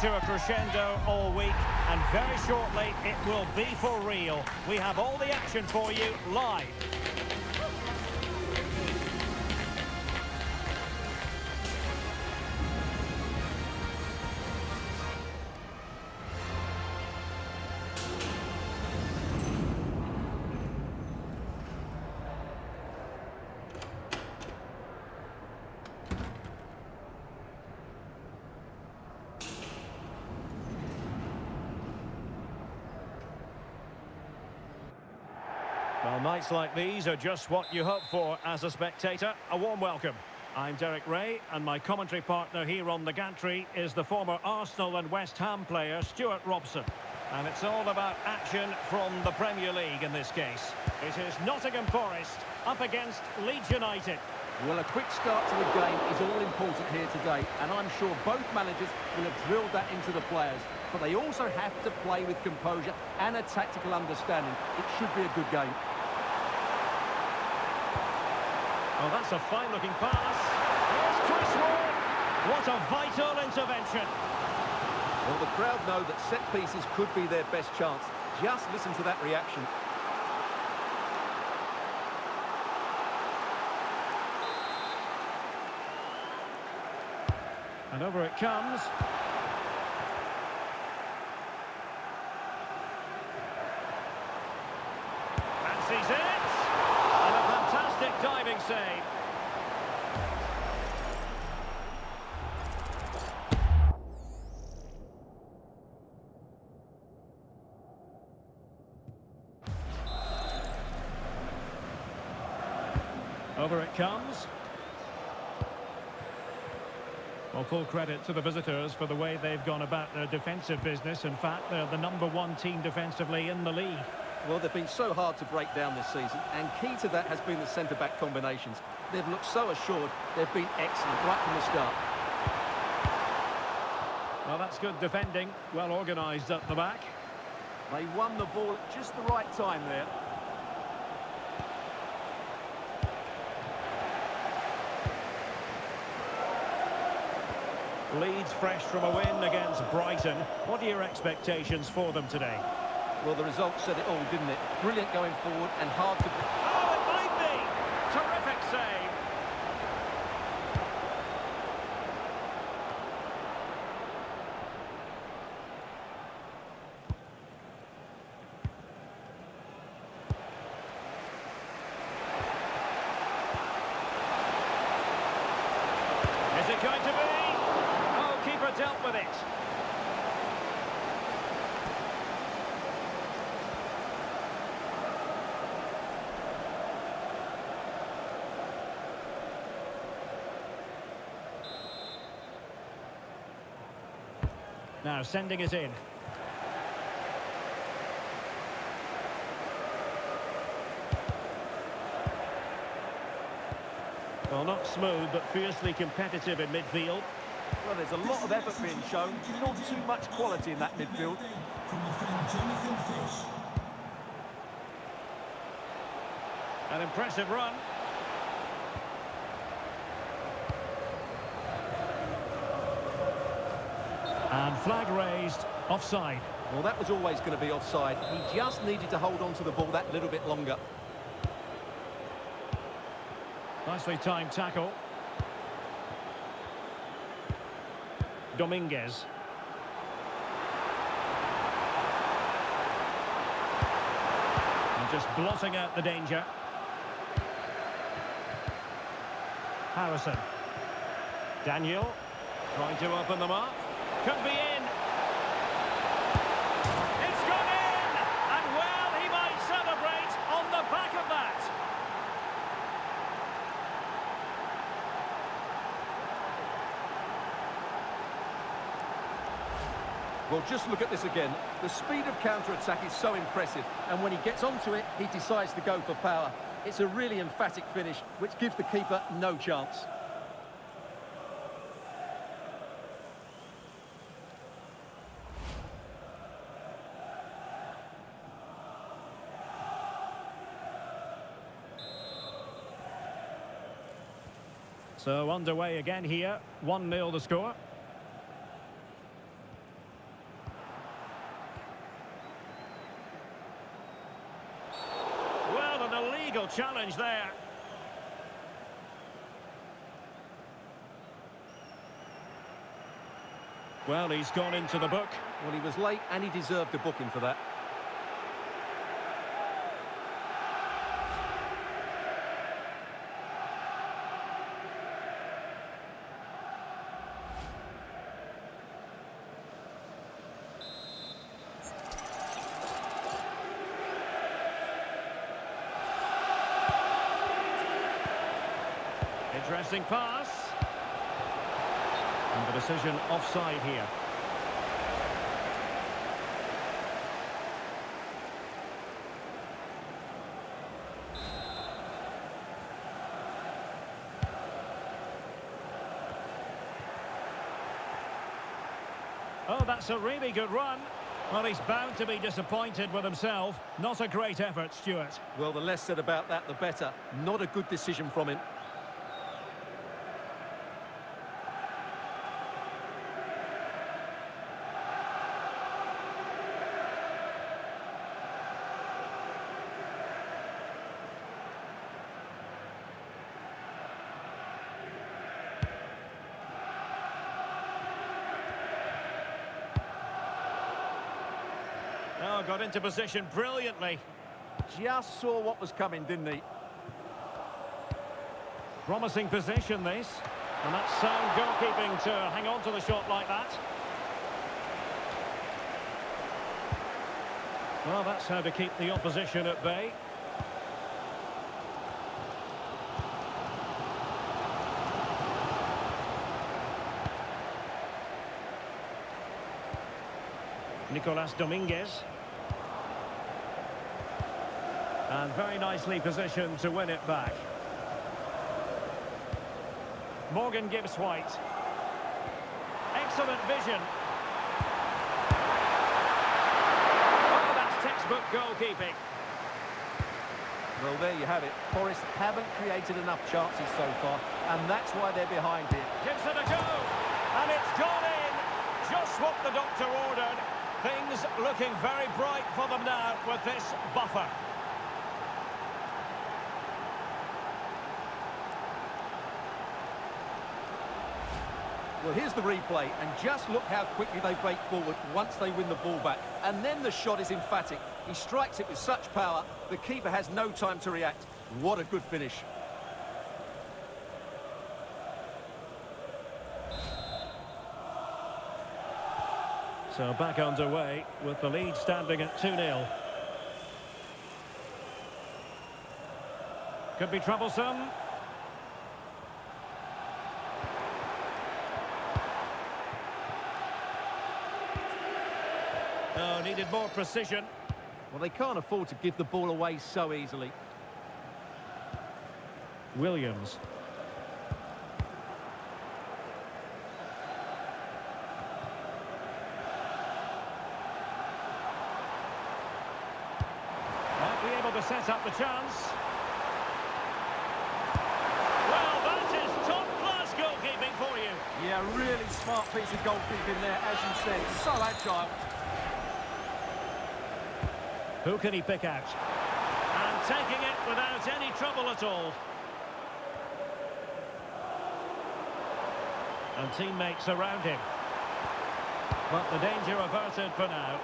to a crescendo all week, and very shortly it will be for real. We have all the action for you live. Well, nights like these are just what you hope for as a spectator. A warm welcome. I'm Derek Ray, and my commentary partner here on the gantry is the former Arsenal and West Ham player, Stuart Robson. And it's all about action from the Premier League in this case. It is Nottingham Forest up against Leeds United. Well, a quick start to the game is all important here today, and I'm sure both managers will have drilled that into the players. But they also have to play with composure and a tactical understanding. It should be a good game. Oh, that's a fine-looking pass. Here's Chris Ward. What a vital intervention. Well, the crowd know that set pieces could be their best chance. Just listen to that reaction. And over it comes. Fancies it. And a fantastic diving save. Over it comes. Well, full credit to the visitors for the way they've gone about their defensive business. In fact, they're the #1 team defensively in the league. Well, they've been so hard to break down this season, and key to that has been the centre-back combinations. They've looked so assured. They've been excellent right from the start. Well, that's good defending. Well organised at the back. They won the ball at just the right time there. Leeds fresh from a win against Brighton. What are your expectations for them today? Well, the result said it all, didn't it? Brilliant going forward and hard to... Oh, it might be! Terrific save! Is it going to be? Oh, keeper dealt with it. Now sending it in. Well, not smooth, but fiercely competitive in midfield. Well, there's a lot of effort being shown, not too much quality in that midfield. An impressive run. And flag raised, offside. Well, that was always going to be offside. He just needed to hold on to the ball that little bit longer. Nicely timed tackle. Dominguez. And just blotting out the danger. Harrison. Daniel. Trying to open them up. Could be in. It's gone in! And well, he might celebrate on the back of that. Well, just look at this again. The speed of counter-attack is so impressive, and when he gets onto it, he decides to go for power. It's a really emphatic finish, which gives the keeper no chance. So underway again here, 1-0 the score. illegal challenge there. Well, he's gone into the book. Well, he was late and he deserved a booking for that. Interesting pass. And the decision offside here. Oh, that's a really good run. Well, he's bound to be disappointed with himself. Not a great effort, Stuart. Well, the less said about that, the better. Not a good decision from him. Oh, got into position brilliantly. Just saw what was coming, didn't he? Promising position, this. And that's sound goalkeeping to hang on to the shot like that. Well, that's how to keep the opposition at bay. Nicolas Dominguez. And very nicely positioned to win it back. Morgan Gibbs White. Excellent vision. Oh, that's textbook goalkeeping. Well, there you have it. Forest haven't created enough chances so far, and that's why they're behind here. Gives it a go. And it's gone in. Just what the doctor ordered. Things looking very bright for them now with this buffer. Well, here's the replay, and just look how quickly they break forward once they win the ball back. And then the shot is emphatic. He strikes it with such power, the keeper has no time to react. What a good finish. So back underway with the lead standing at 2-0. Could be troublesome. Oh, needed more precision. Well, they can't afford to give the ball away so easily. Williams. Might be able to set up the chance. Well, that is top-class goalkeeping for you. Yeah, really smart piece of goalkeeping there, as you said. So agile. Who can he pick out? And taking it without any trouble at all. And teammates around him. But the danger averted for now.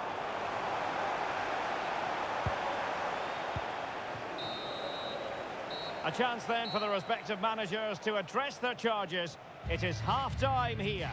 A chance then for the respective managers to address their charges. It is half-time here.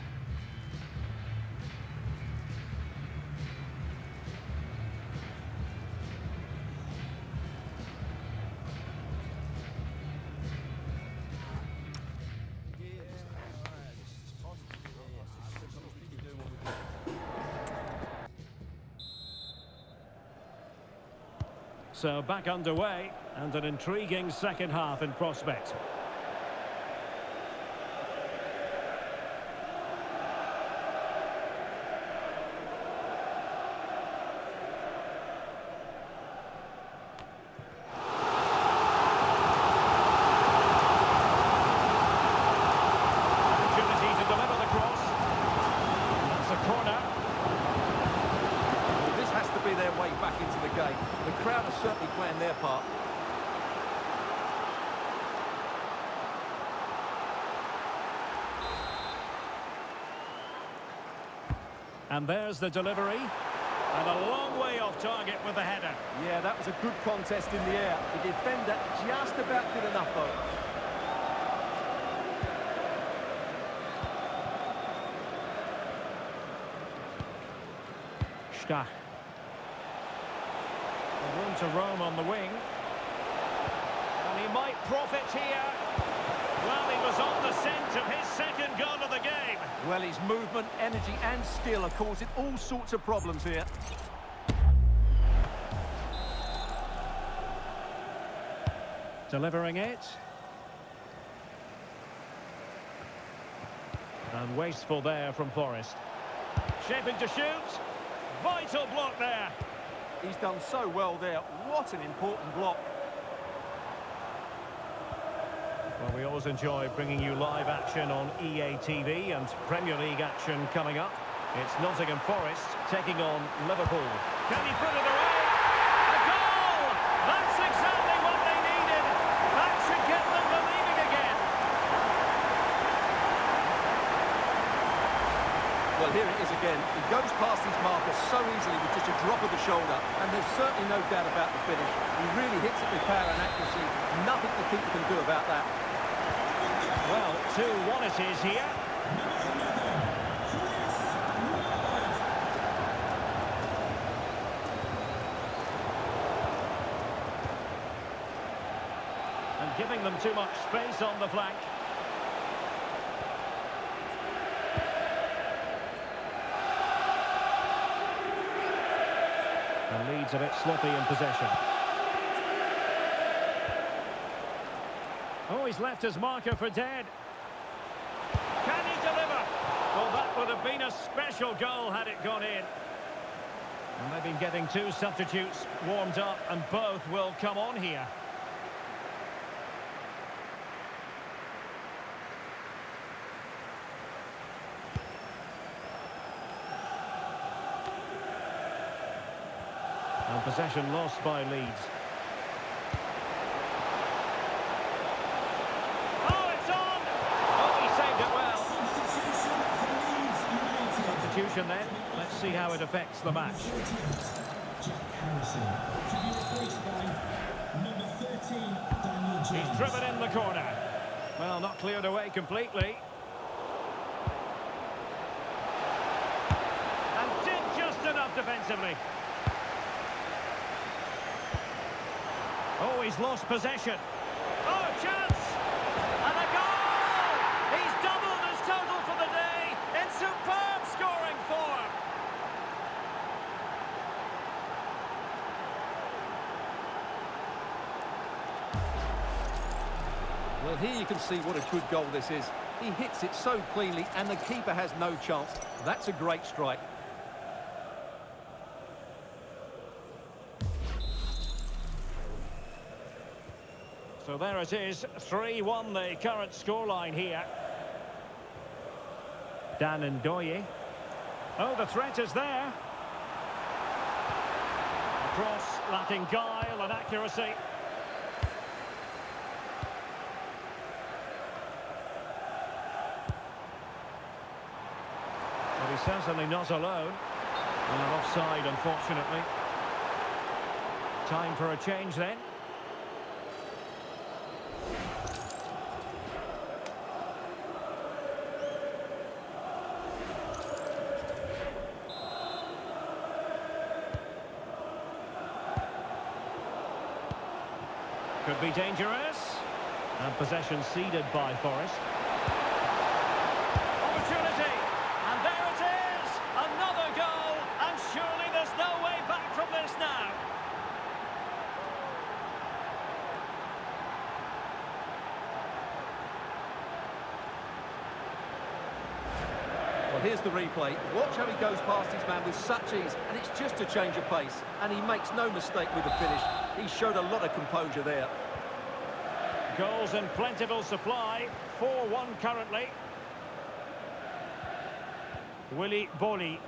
So back underway, and an intriguing second half in prospect. Opportunity to deliver the cross. That's a corner. Well, this has to be their way back into the game. The crowd are certainly playing their part. And there's the delivery. And a long way off target with the header. Yeah, that was a good contest in the air. The defender just about good enough, though. Stach. Room to roam on the wing. And he might profit here. Well, he was on the scent of his second goal of the game. Well, his movement, energy and skill are causing all sorts of problems here. Delivering it. And wasteful there from Forest. Shaping to shoot. Vital block there. He's done so well there. What an important block. Well, we always enjoy bringing you live action on EA TV and Premier League action coming up. It's Nottingham Forest taking on Liverpool. Can he put it away? A goal! That's exactly what they needed. That should get them believing again. Well, here it is again. He goes past his marker so easily with just a drop of the shoulder, and there's certainly no doubt about the finish. He really hits it with power and accuracy. Nothing the keeper can do about that. Well, 2-1 it is here. And giving them too much space on the flank. And Leeds a bit sloppy in possession. Oh, he's left his marker for dead. Can he deliver? Well, that would have been a special goal had it gone in. And they've been getting two substitutes warmed up, and both will come on here. And possession lost by Leeds. Oh, it's on! Oh, he saved it well. Substitution then. Let's see how it affects the match. He's driven in the corner. Well, not cleared away completely. And did just enough defensively. Oh, he's lost possession. Oh, chance! And a goal! He's doubled his total for the day in superb scoring form. Well, here you can see what a good goal this is. He hits it so cleanly and the keeper has no chance. That's a great strike. So there it is, 3-1 the current scoreline here. Dan and Doye. Oh, the threat is there. Cross lacking guile and accuracy. But he's certainly not alone. And an offside, unfortunately. Time for a change then. Could be dangerous. And possession ceded by Forest. Opportunity. And there it is. Another goal. And surely there's no way back from this now. Well, here's the replay. Watch how he goes past his man with such ease, and it's just a change of pace. And he makes no mistake with the finish. He showed a lot of composure there. Goals in plentiful supply. 4-1 currently. Willy Boli.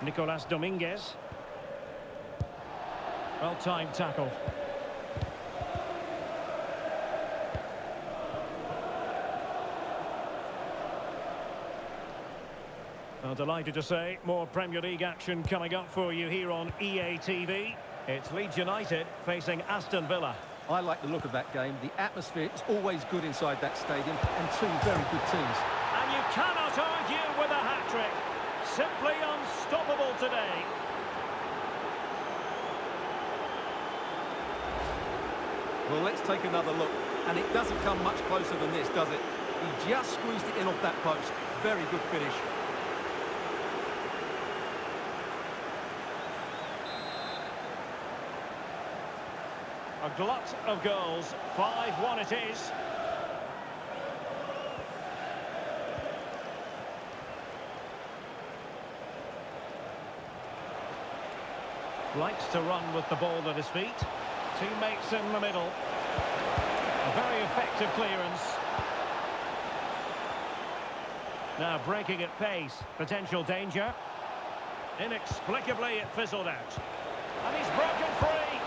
Nicolas Dominguez. Well-timed tackle. Well, delighted to say, more Premier League action coming up for you here on EA TV. It's Leeds United facing Aston Villa. I like the look of that game. The atmosphere is always good inside that stadium, and two very good teams. And you cannot argue with a hat-trick. Simply unstoppable today. Well, let's take another look. And it doesn't come much closer than this, does it? He just squeezed it in off that post. Very good finish. A glut of goals. 5-1 it is. Likes to run with the ball at his feet. Teammates in the middle. A very effective clearance. Now breaking at pace. Potential danger. Inexplicably it fizzled out. And he's broken free.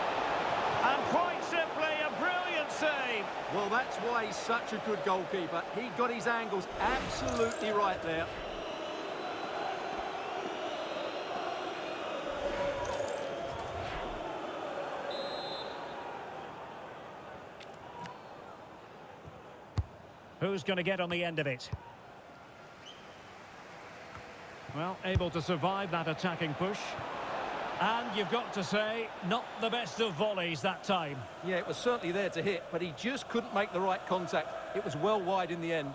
And quite simply a brilliant save. Well, that's why he's such a good goalkeeper. He got his angles absolutely right there. Who's going to get on the end of it? Well, able to survive that attacking push. And you've got to say, not the best of volleys that time. Yeah, it was certainly there to hit, but he just couldn't make the right contact. It was well wide in the end.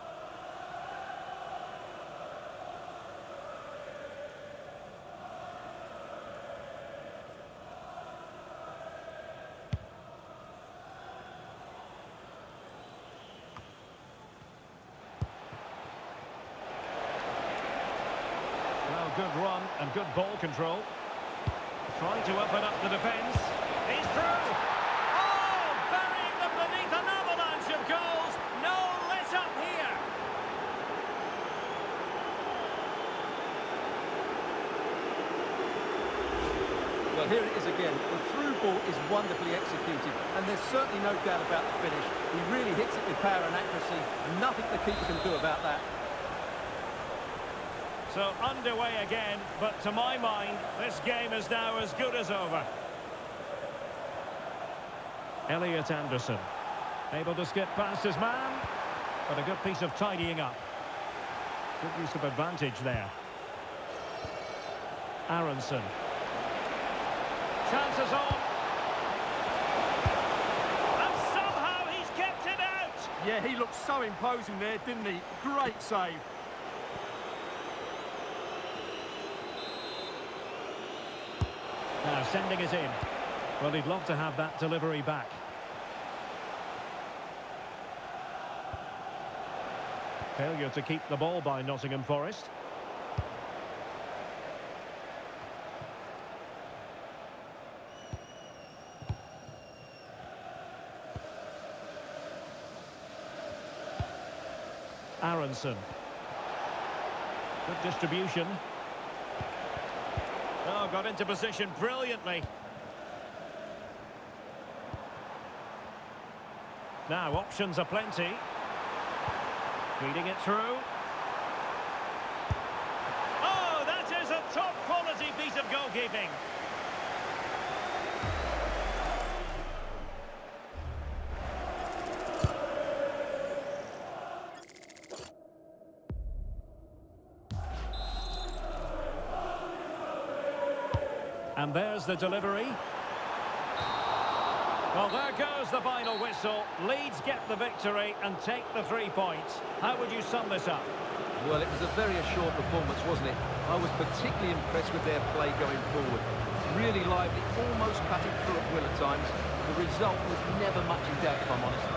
Well, good run and good ball control. Trying to open up the defence. He's through. Oh, burying them beneath an avalanche of goals. No let up here. Well, here it is again. The through ball is wonderfully executed, and there's certainly no doubt about the finish. He really hits it with power and accuracy. Nothing the keeper can do about that. So underway again, but to my mind, this game is now as good as over. Elliot Anderson, able to skip past his man, but a good piece of tidying up. Good use of advantage there. Aronson. Chances on. And somehow he's kept it out. Yeah, he looked so imposing there, didn't he? Great save. Now sending it in. Well, he'd love to have that delivery back. Failure to keep the ball by Nottingham Forest. Aronson. Good distribution. Oh, got into position brilliantly. Now, options are plenty. Feeding it through. Oh, that is a top-quality piece of goalkeeping. And there's the delivery. Well, there goes the final whistle. Leeds get the victory and take the 3 points. How would you sum this up? Well, it was a very assured performance, wasn't it? I was particularly impressed with their play going forward. Really lively, almost cutting through at will at times. The result was never much in doubt, if I'm honest.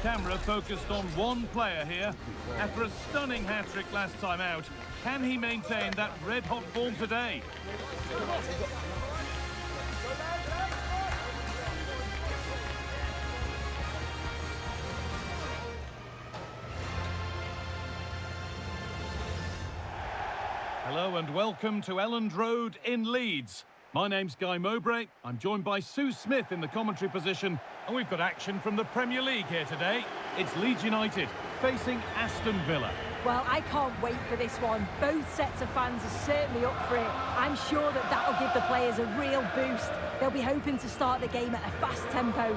camera focused on one player here. After a stunning hat-trick last time out, can he maintain that red-hot form today? Hello and welcome to Elland Road in Leeds. My name's Guy Mowbray. I'm joined by Sue Smith in the commentary position, and we've got action from the Premier League here today. It's Leeds United facing Aston Villa. Well, I can't wait for this one. Both sets of fans are certainly up for it. I'm sure that that'll give the players a real boost. They'll be hoping to start the game at a fast tempo.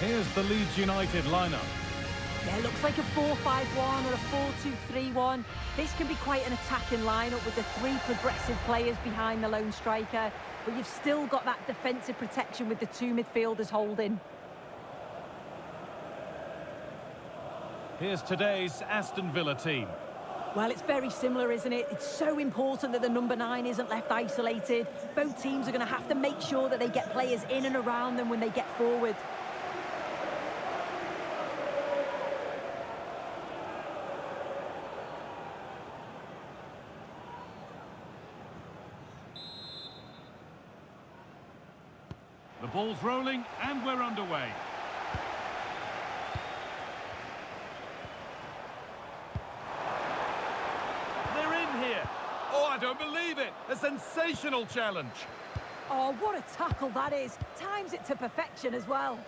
Here's the Leeds United lineup. Yeah, it looks like a 4-5-1 or a 4-2-3-1. This can be quite an attacking lineup with the three progressive players behind the lone striker, but you've still got that defensive protection with the two midfielders holding. Here's today's Aston Villa team. Well, it's very similar, isn't it? It's so important that the number 9 isn't left isolated. Both teams are going to have to make sure that they get players in and around them when they get forward. The ball's rolling and we're underway. They're in here. Oh, I don't believe it. A sensational challenge. Oh, what a tackle that is. Times it to perfection as well.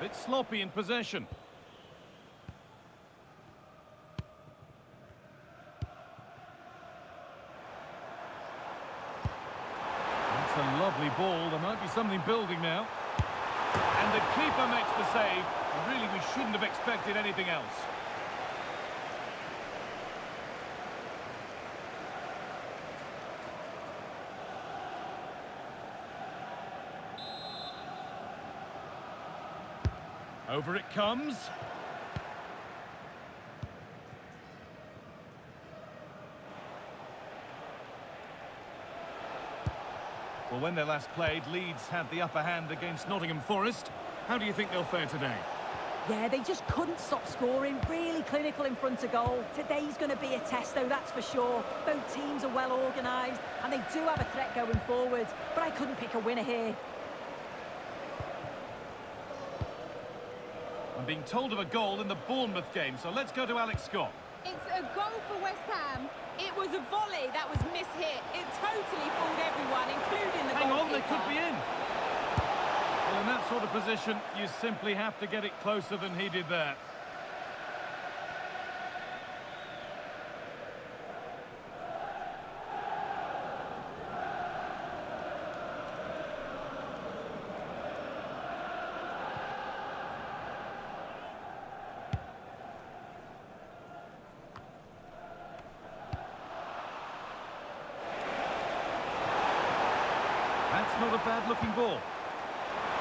Bit sloppy in possession. A lovely ball. There might be something building now. And the keeper makes the save. Really, we shouldn't have expected anything else. Over it comes. Well, when they last played, Leeds had the upper hand against Nottingham Forest. How do you think they'll fare today? Yeah, they just couldn't stop scoring. Really clinical in front of goal. Today's going to be a test, though, that's for sure. Both teams are well organised, and they do have a threat going forward. But I couldn't pick a winner here. I'm being told of a goal in the Bournemouth game, so let's go to Alex Scott. It's a goal for West Ham. It was a volley that was mishit. It totally fooled everyone, including the goalkeeper. Hang on, they could be in. Well, in that sort of position, you simply have to get it closer than he did there. That's not a bad-looking ball.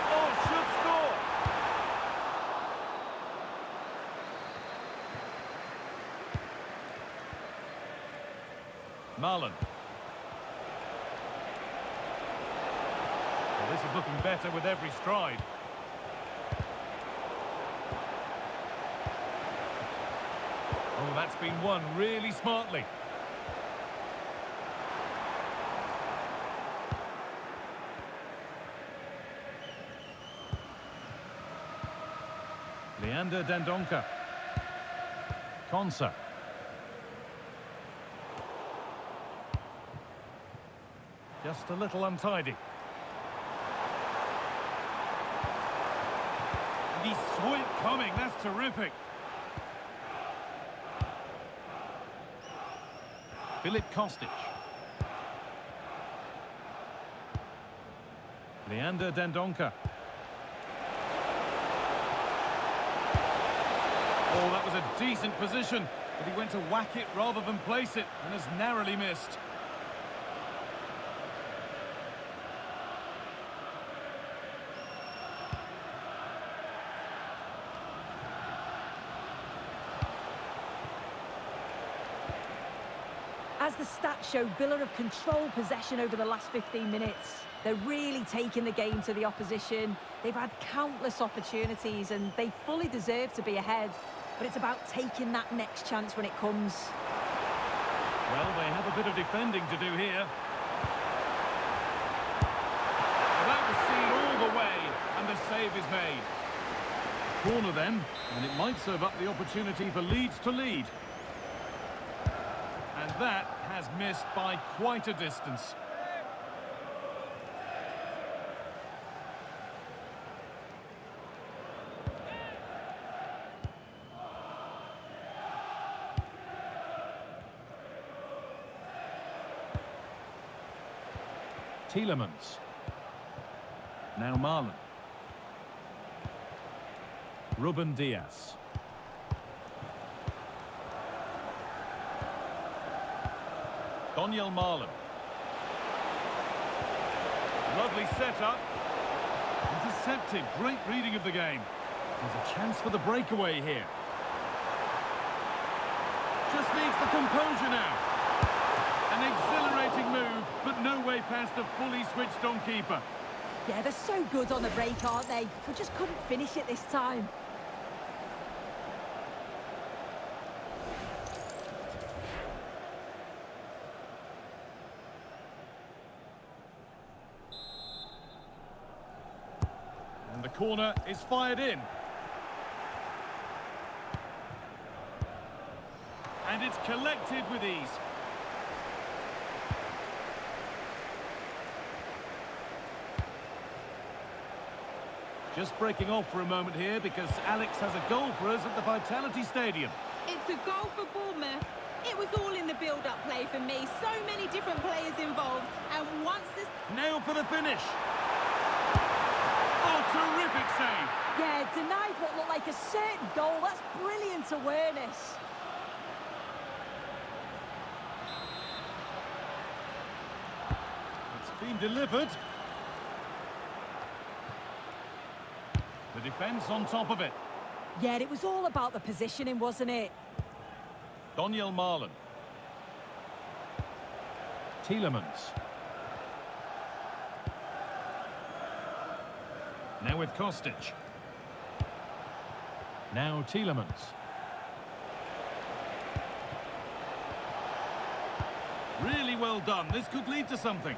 Oh, should score! Marlon. Well, this is looking better with every stride. Oh, that's been won really smartly. Leander Dendoncker. Konsa. Just a little untidy. And he saw it coming. That's terrific. Filip Kostic. Leander Dendoncker. Oh, that was a decent position, but he went to whack it rather than place it and has narrowly missed. As the stats show, Villa have controlled possession over the last 15 minutes. They're really taking the game to the opposition. They've had countless opportunities and they fully deserve to be ahead. But it's about taking that next chance when it comes. Well, they have a bit of defending to do here. Well, that was seen all the way, and the save is made. Corner then, and it might serve up the opportunity for Leeds to lead. And that has missed by quite a distance. Tielemans. Now Marlon. Ruben Diaz. Daniel Marlon. Lovely setup. Intercepted. Great reading of the game. There's a chance for the breakaway here. Just needs the composure now. An exhilarating move, but no way past a fully switched-on keeper. Yeah, they're so good on the break, aren't they? We just couldn't finish it this time. And the corner is fired in. And it's collected with ease. Just breaking off for a moment here because Alex has a goal for us at the Vitality Stadium. It's a goal for Bournemouth. It was all in the build-up play for me. So many different players involved. And once this... Now for the finish. Oh, terrific save. Yeah, denied what looked like a certain goal. That's brilliant awareness. It's been delivered. The defence on top of it. Yeah, it was all about the positioning, wasn't it? Daniel Marlon. Tielemans. Now with Kostic. Now Tielemans. Really well done. This could lead to something.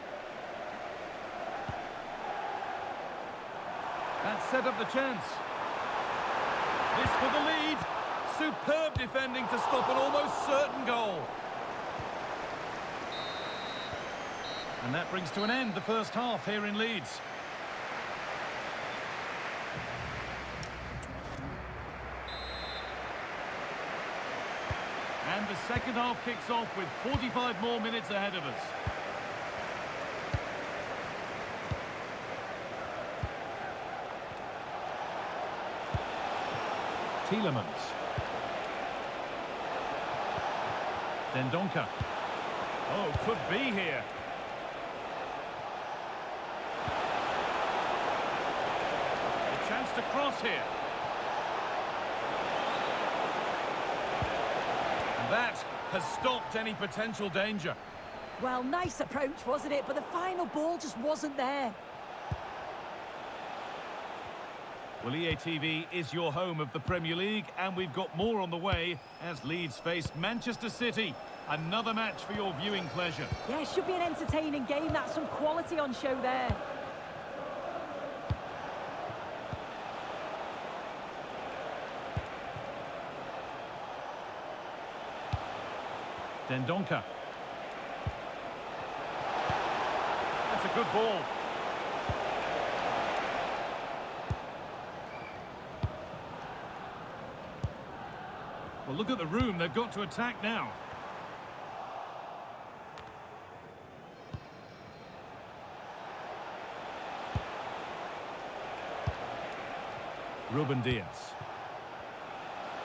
That set up the chance. This for the lead. Superb defending to stop an almost certain goal. And that brings to an end the first half here in Leeds. And the second half kicks off with 45 more minutes ahead of us. Tielemans. Dendoncker. Oh, could be here. A chance to cross here. And that has stopped any potential danger. Well, nice approach, wasn't it? But the final ball just wasn't there. Well, EA TV is your home of the Premier League, and we've got more on the way as Leeds face Manchester City. Another match for your viewing pleasure. Yeah, it should be an entertaining game. That's some quality on show there. Dendoncker. good ball. Well, look at the room they've got to attack now. Ruben Diaz.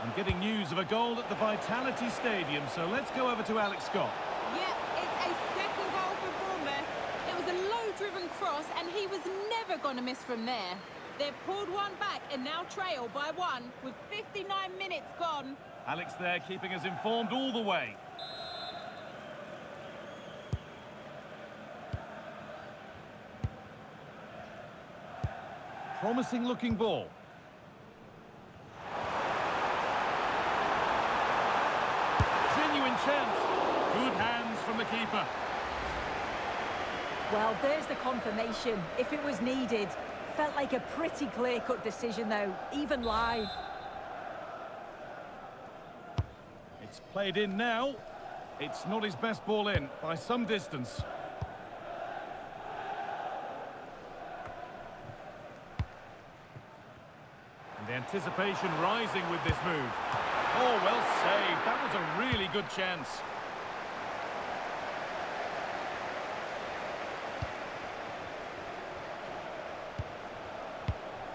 I'm getting news of a goal at the Vitality Stadium, so let's go over to Alex Scott. Yeah, it's a second goal for Bournemouth. It was a low-driven cross, and he was never going to miss from there. They've pulled one back and now trail by one with 59 minutes gone. Alex there keeping us informed all the way. Promising looking ball. Genuine chance. Good hands from the keeper. Well, there's the confirmation. If it was needed. Felt like a pretty clear-cut decision, though, even live. It's played in now. It's not his best ball in, by some distance. And the anticipation rising with this move. Oh, well saved. That was a really good chance.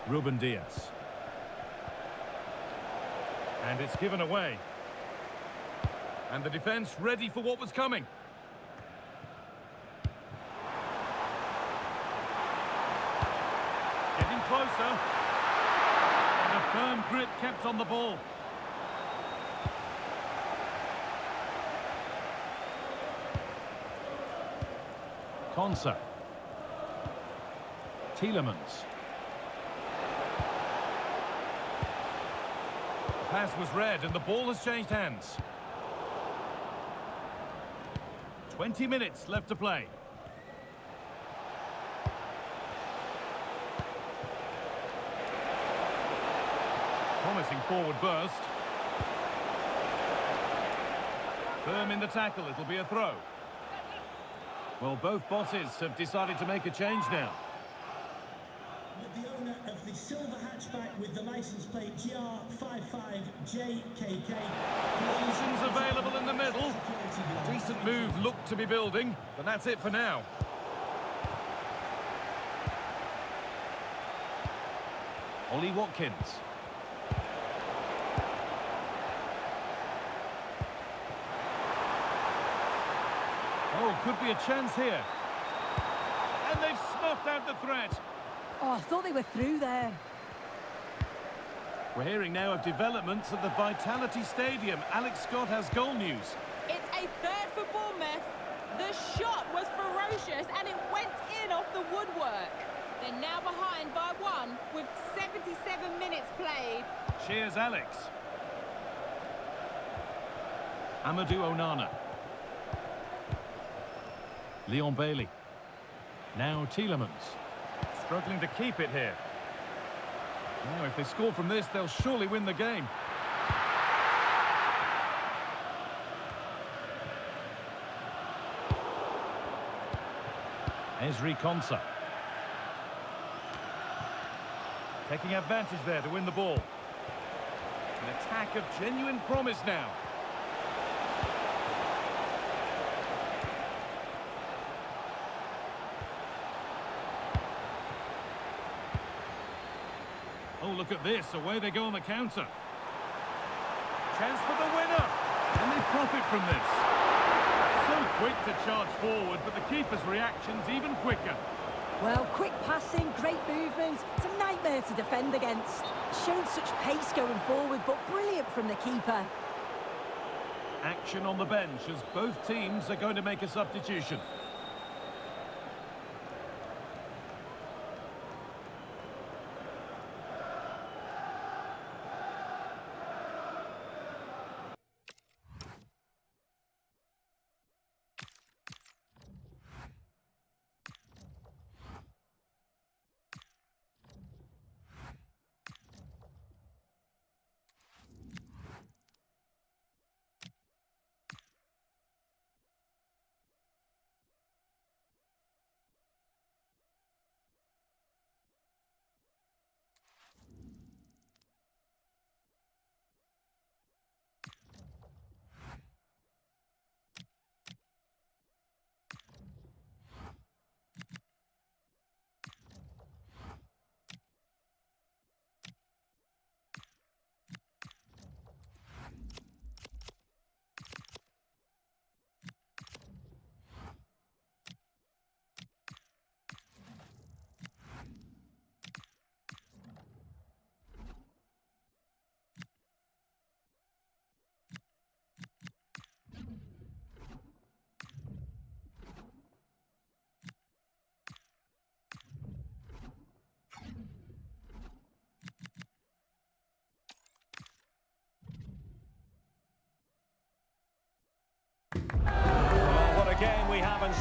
Ruben Diaz. And it's given away. And the defence ready for what was coming. Getting closer. And a firm grip kept on the ball. Konsa. Tielemans. The pass was read and the ball has changed hands. 20 minutes left to play. Promising forward burst. Firm in the tackle, it'll be a throw. Well, both bosses have decided to make a change now. The owner of the silver hatchback with the license plate GR55JKK. Options available in the middle. Decent move looked to be building, but that's it for now. Ollie Watkins. Oh, could be a chance here. And they've snuffed out the threat. Oh, I thought they were through there. We're hearing now of developments at the Vitality Stadium. Alex Scott has goal news. It's a third for Bournemouth. The shot was ferocious and it went in off the woodwork. They're now behind by one with 77 minutes played. Cheers, Alex. Amadou Onana. Leon Bailey. Now Tielemans. Struggling to keep it here. Now, if they score from this, they'll surely win the game. Ezri Konsa. Taking advantage there to win the ball. An attack of genuine promise now. Oh, look at this. Away they go on the counter. Chance for the winner. And they profit from this. So quick to charge forward, but the keeper's reaction's even quicker. Well, quick passing, great movement. It's a nightmare to defend against. Showed such pace going forward, but brilliant from the keeper. Action on the bench as both teams are going to make a substitution.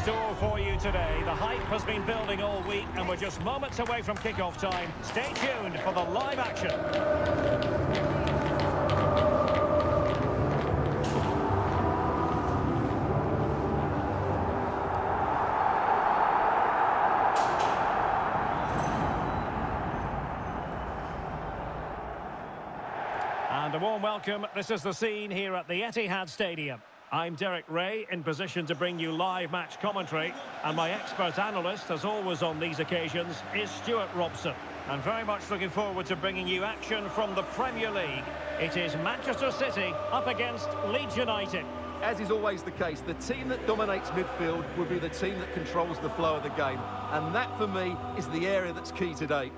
store for you today. The hype has been building all week, and we're just moments away from kick-off time. Stay tuned for the live action. And a warm welcome. This is the scene here at the Etihad Stadium. I'm Derek Ray, in position to bring you live match commentary, and my expert analyst, as always on these occasions, is Stuart Robson. And very much looking forward to bringing you action from the Premier League. It is Manchester City up against Leeds United. As is always the case, the team that dominates midfield will be the team that controls the flow of the game. And that, for me, is the area that's key today.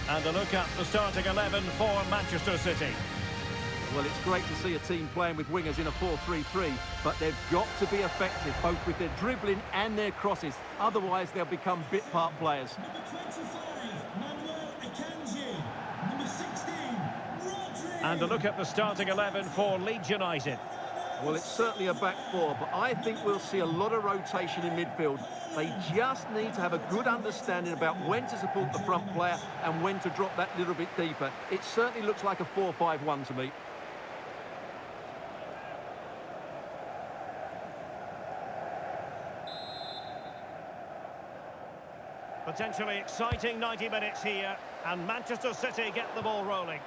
And a look at the starting 11 for Manchester City. Well, it's great to see a team playing with wingers in a 4-3-3, but they've got to be effective, both with their dribbling and their crosses. Otherwise, they'll become bit-part players. Number 25, Number 16, Rodri. And a look at the starting 11 for Leeds United. Well, it's certainly a back four, but I think we'll see a lot of rotation in midfield. They just need to have a good understanding about when to support the front player and when to drop that little bit deeper. It certainly looks like a 4-5-1 to me. Potentially exciting 90 minutes here, and Manchester City get the ball rolling.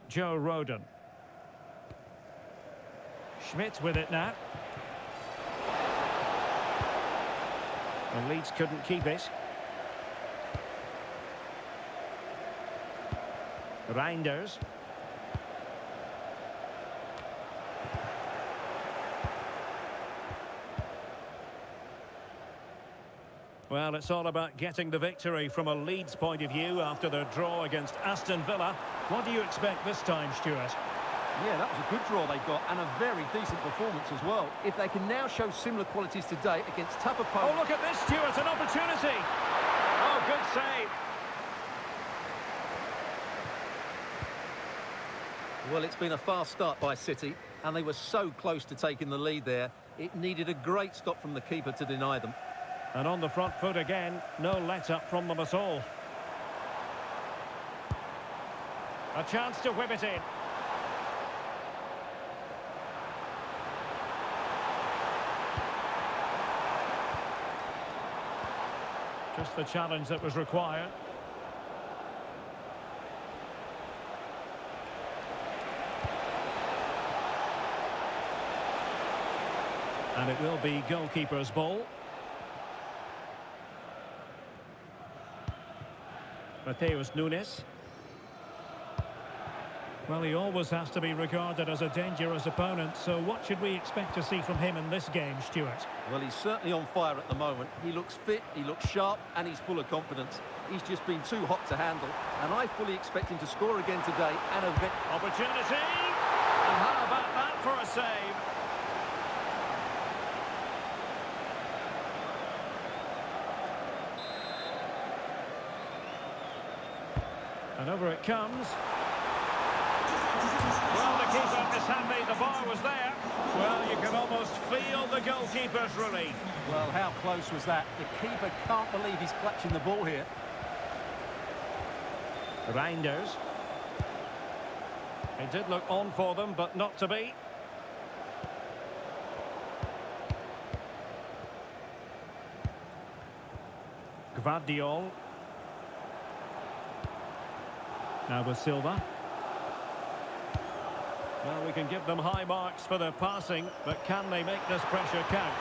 Joe Rodon. Schmidt with it now. And Leeds couldn't keep it. Reinders. Well, it's all about getting the victory from a Leeds point of view after their draw against Aston Villa. What do you expect this time, Stuart? Yeah, that was a good draw they got, and a very decent performance as well. If they can now show similar qualities today against tough opponents... Oh, look at this, Stuart, an opportunity! Oh, good save! Well, it's been a fast start by City, and they were so close to taking the lead there. It needed a great stop from the keeper to deny them. And on the front foot again, no let-up from them at all. A chance to whip it in. Just the challenge that was required. And it will be goalkeeper's ball. Mateus Nunes. Well, he always has to be regarded as a dangerous opponent, so what should we expect to see from him in this game, Stuart? Well, he's certainly on fire at the moment. He looks fit, he looks sharp, and he's full of confidence. He's just been too hot to handle, and I fully expect him to score again today and opportunity! And how about that for a save? And over it comes. Well, the keeper is happy the bar was there. Well, you can almost feel the goalkeeper's relief. Well, how close was that? The keeper can't believe he's clutching the ball here. Reinders. It did look on for them, but not to be. Gvardiol. Now with Silva. Well, we can give them high marks for their passing, but can they make this pressure count?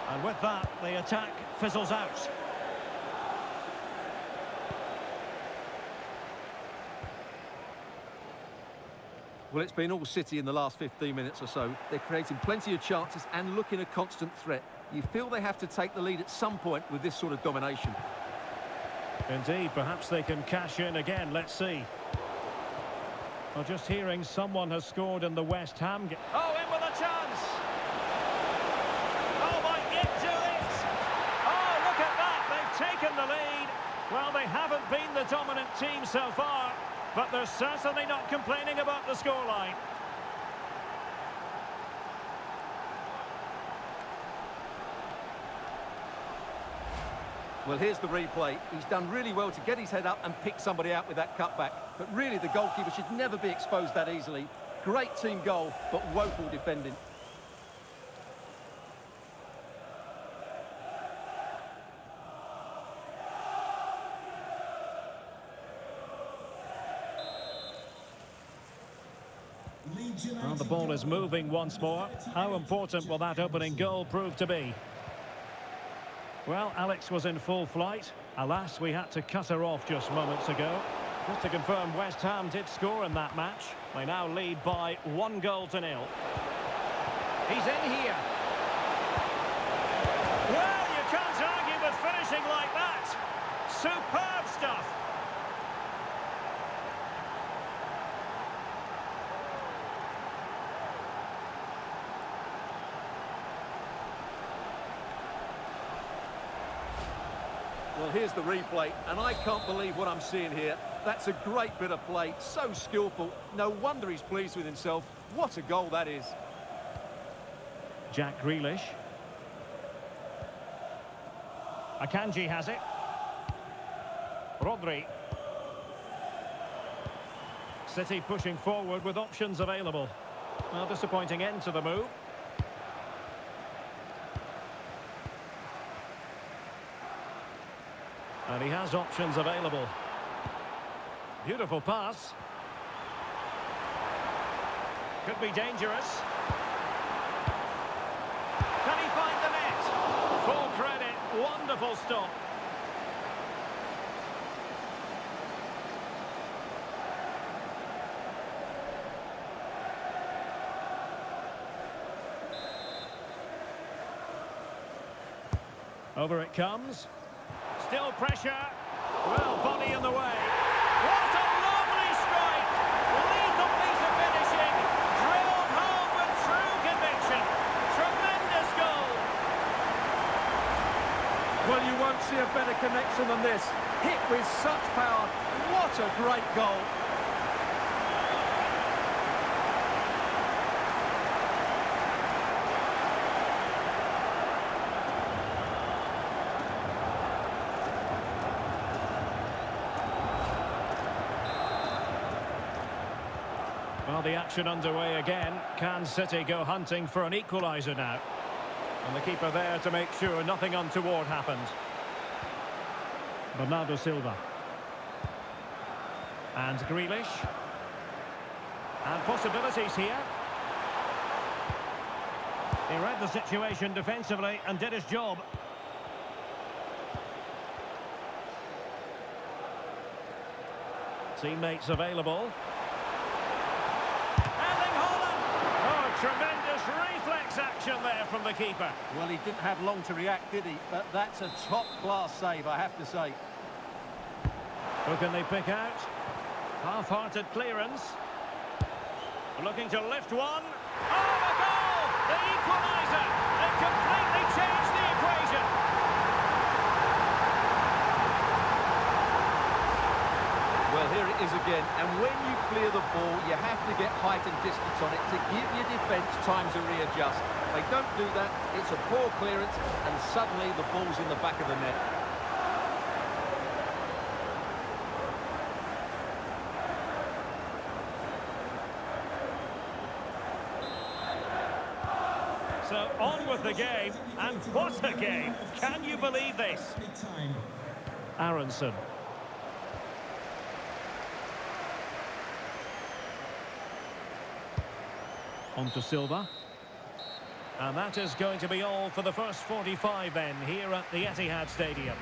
And with that, the attack fizzles out. Well, it's been all City in the last 15 minutes or so. They're creating plenty of chances and looking a constant threat. You feel they have to take the lead at some point with this sort of domination. Indeed, perhaps they can cash in again. Let's see. Well, just hearing someone has scored in the West Ham game. Oh, in with a chance! Oh, might get to it! Oh, look at that! They've taken the lead. Well, they haven't been the dominant team so far, but they're certainly not complaining about the scoreline. Well, here's the replay. He's done really well to get his head up and pick somebody out with that cutback. But really, the goalkeeper should never be exposed that easily. Great team goal, but woeful defending. Well, the ball is moving once more. How important will that opening goal prove to be? Well, Alex was in full flight. Alas, we had to cut her off just moments ago. Just to confirm, West Ham did score in that match. They now lead by 1-0. He's in here. Well, you can't argue with finishing like that. Superb stuff. Well, here's the replay, and I can't believe what I'm seeing here. That's a great bit of play, so skillful. No wonder he's pleased with himself. What a goal that is. Jack Grealish. Akanji has it. Rodri. City pushing forward with options available. Well, disappointing end to the move. And he has options available. Beautiful pass. Could be dangerous. Can he find the net? Full credit. Wonderful stop. Over it comes. Still pressure. Well, body in the way. What a lovely strike! Lethal piece of finishing. Drilled home with true conviction. Tremendous goal. Well, you won't see a better connection than this. Hit with such power. What a great goal. Well, the action underway again. Can City go hunting for an equaliser now? And the keeper there to make sure nothing untoward happened. Bernardo Silva. And Grealish. And possibilities here. He read the situation defensively and did his job. Teammates available. Tremendous reflex action there from the keeper. Well, he didn't have long to react, did he? But that's a top-class save, I have to say. Who can they pick out? Half-hearted clearance. Looking to lift one. Oh, a goal! The equaliser! It completely changed the equation. Well, here it is again, and when you clear the ball, you have to get height and distance on it to give your defence time to readjust. They don't do that, it's a poor clearance, and suddenly the ball's in the back of the net. So on with the game, and what a game! Can you believe this? Aronson. On to Silva. And that is going to be all for the first 45 then, here at the Etihad Stadium.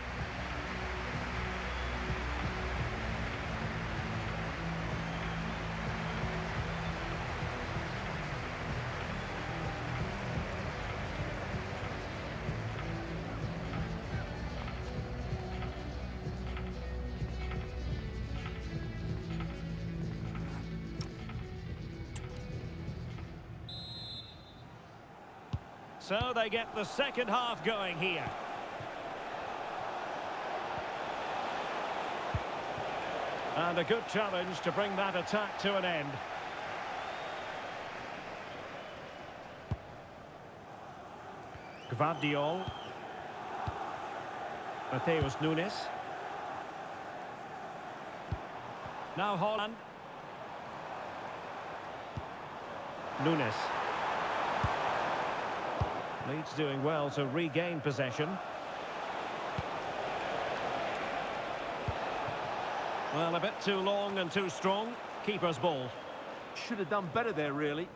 So they get the second half going here. And a good challenge to bring that attack to an end. Gvardiol. Mateus Nunes. Now Holland. Nunes. Leeds doing well to regain possession. Well, a bit too long and too strong. Keeper's ball. Should have done better there, really.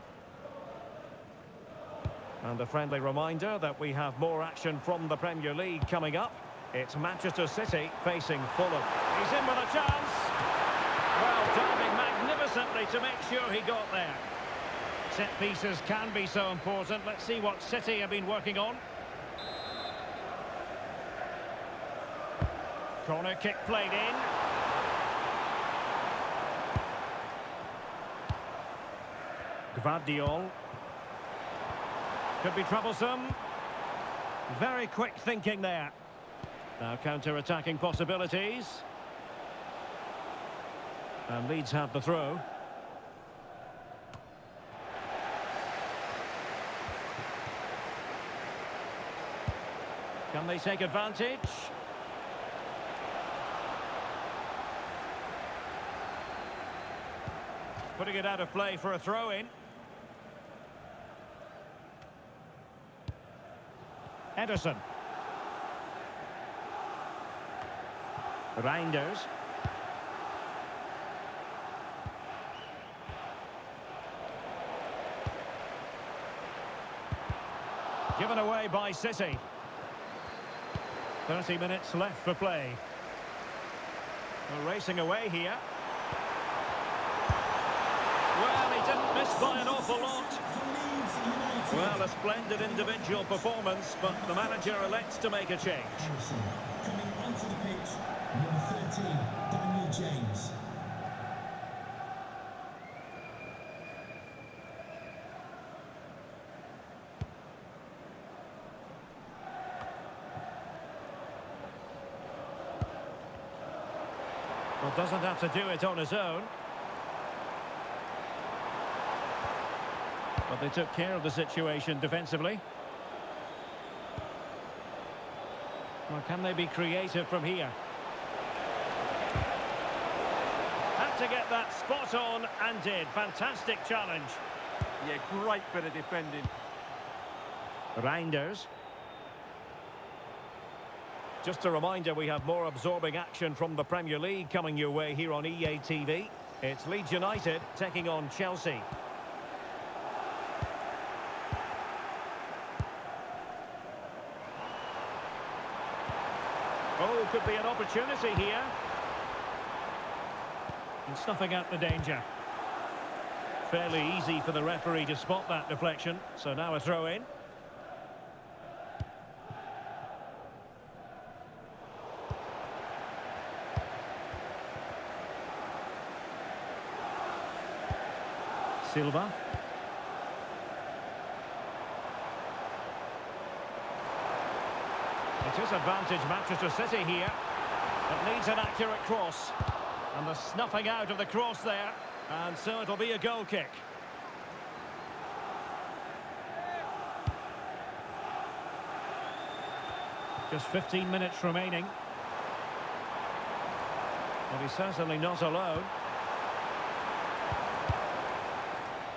And a friendly reminder that we have more action from the Premier League coming up. It's Manchester City facing Fulham. He's in with a chance. Well, diving magnificently to make sure he got there. Set pieces can be so important. Let's see what City have been working on. Corner kick played in. Gvardiol. Could be troublesome. Very quick thinking there. Now counter-attacking possibilities. And Leeds have the throw. Can they take advantage? Putting it out of play for a throw-in. Ederson. Reinders. Given away by City. 30 minutes left for play. We're racing away here. Well, he didn't miss by an awful lot. Well, a splendid individual performance, but the manager elects to make a change. Coming onto the pitch, number 13, Daniel James. Well, doesn't have to do it on his own. But they took care of the situation defensively. Well, can they be creative from here? Had to get that spot on and did. Fantastic challenge. Yeah, great bit of defending. Reinders. Just a reminder, we have more absorbing action from the Premier League coming your way here on EA TV. It's Leeds United taking on Chelsea. Oh, could be an opportunity here. And snuffing out the danger. Fairly easy for the referee to spot that deflection. So now a throw-in. Silva. It is advantage Manchester City here. It needs an accurate cross. And the snuffing out of the cross there. And so it'll be a goal kick. Just 15 minutes remaining. Well, he's certainly not alone.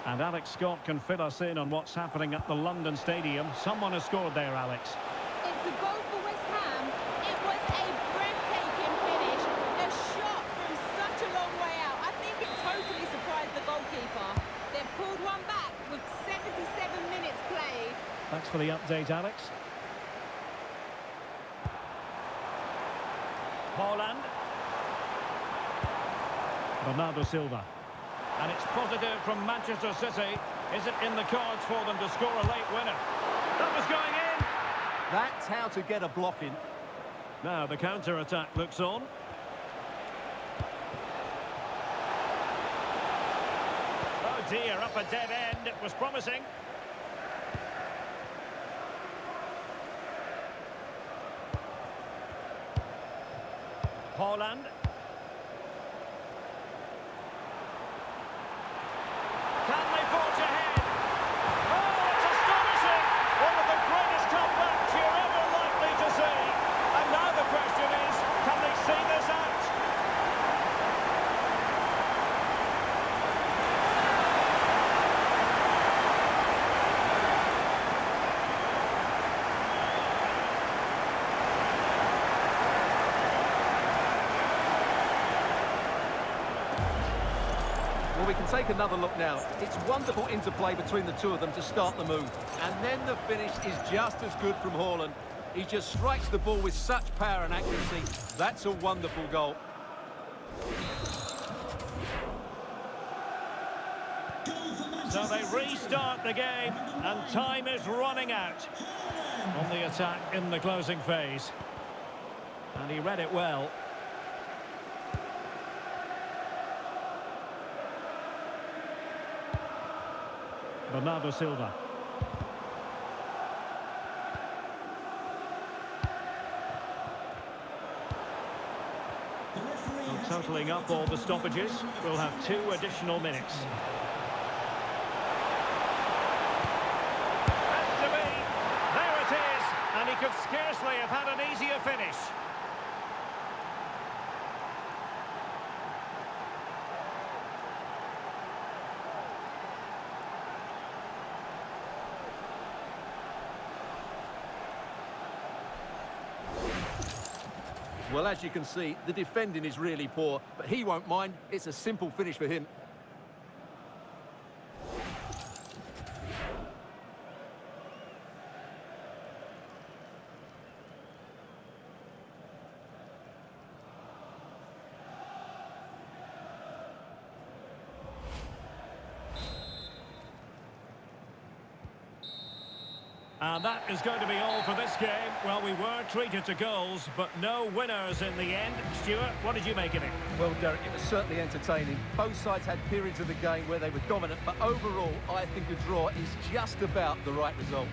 And Alex Scott can fill us in on what's happening at the London Stadium. Someone has scored there, Alex. It's a goal for West Ham. It was a breathtaking finish. A shot from such a long way out. I think it totally surprised the goalkeeper. They've pulled one back with 77 minutes played. Thanks for the update, Alex. Haaland. Bernardo Silva. And it's positive from Manchester City. Is it in the cards for them to score a late winner? That was going in. That's how to get a block in. Now the counter-attack looks on. Oh dear, up a dead end. It was promising. Haaland. Can they forge ahead? Oh, it's astonishing! One of the greatest comebacks you're ever likely to see. And now the question is, can they see this out? Well, we can take another look now. It's wonderful interplay between the two of them to start the move. And then the finish is just as good from Haaland. He just strikes the ball with such power and accuracy. That's a wonderful goal. So they restart the game, and time is running out on the attack in the closing phase. And he read it well. Bernardo Silva. And totalling up all the stoppages, we'll have 2 additional minutes. Has to be. There it is. And he could scarcely have had an easier finish. Well, as you can see, the defending is really poor, but he won't mind. It's a simple finish for him. And that is going to be all for this game. Well, we were treated to goals, but no winners in the end. Stuart, what did you make of it? Well, Derek, it was certainly entertaining. Both sides had periods of the game where they were dominant, but overall, I think a draw is just about the right result.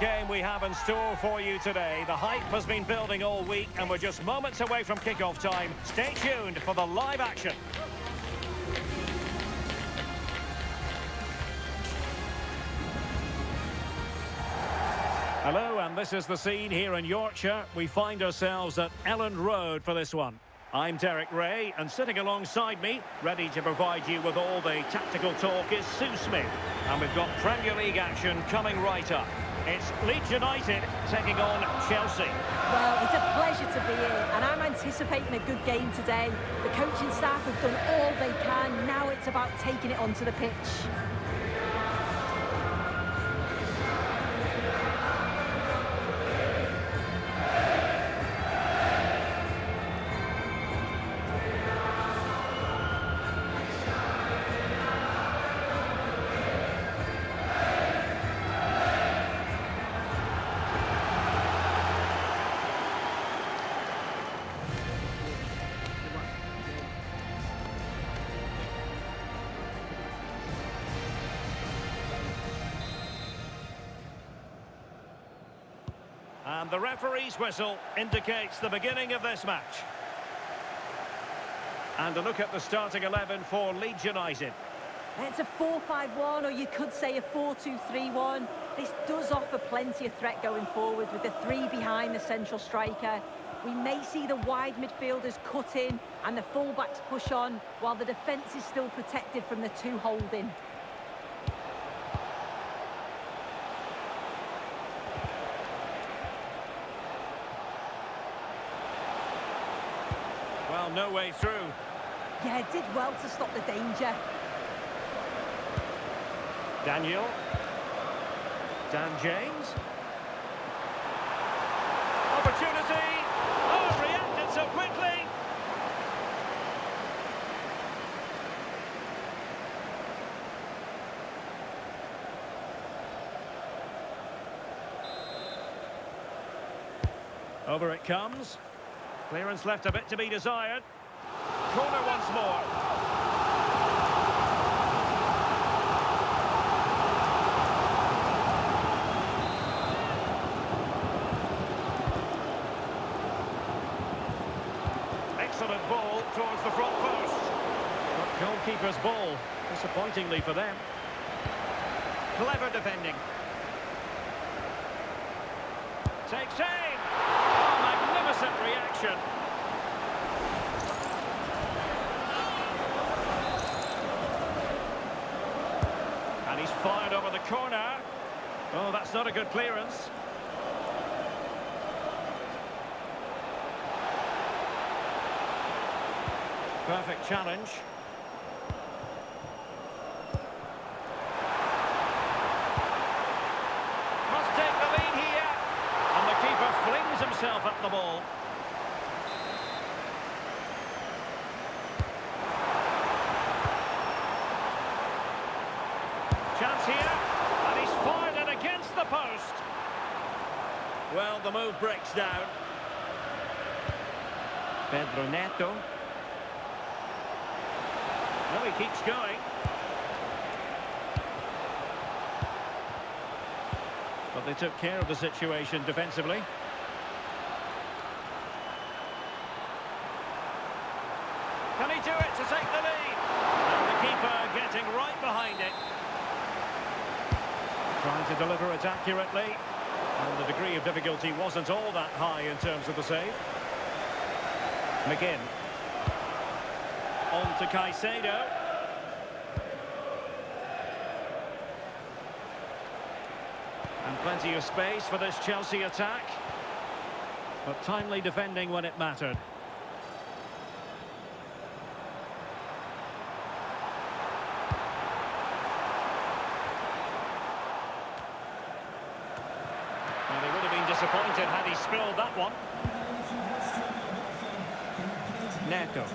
game we have in store for you today. The hype has been building all week and we're just moments away from kickoff time. Stay tuned for the live action. Hello, and this is the scene here in Yorkshire. We find ourselves at Elland Road for this one. I'm Derek Ray, and sitting alongside me, ready to provide you with all the tactical talk, is Sue Smith. And we've got Premier League action coming right up. It's Leeds United taking on Chelsea. Well, it's a pleasure to be here, and I'm anticipating a good game today. The coaching staff have done all they can. Now it's about taking it onto the pitch. And the referee's whistle indicates the beginning of this match. And a look at the starting 11 for Leeds United. It's a 4-5-1, or you could say a 4-2-3-1. This does offer plenty of threat going forward with the three behind the central striker. We may see the wide midfielders cut in and the fullbacks push on, while the defence is still protected from the two holding. Well, no way through. Yeah, it did well to stop the danger. Daniel. Dan James. Opportunity. Oh, reacted so quickly. Over it comes. Clearance left a bit to be desired. Corner once more. Excellent ball towards the front post. But goalkeeper's ball, disappointingly for them. Clever defending. Takes aim. Oh, magnificent reaction. And he's fired over the corner. Oh, that's not a good clearance. Perfect challenge. Must take the lead here. And the keeper flings himself at the ball. Chance here. And he's fired it against the post. Well, the move breaks down. Pedro Neto. No, he keeps going. But they took care of the situation defensively. Can he do it to take the lead? And the keeper getting right behind it. Trying to deliver it accurately. And the degree of difficulty wasn't all that high in terms of the save. McGinn. On to Caicedo. And plenty of space for this Chelsea attack. But timely defending when it mattered. Well, they would have been disappointed had he spilled that one. Neto.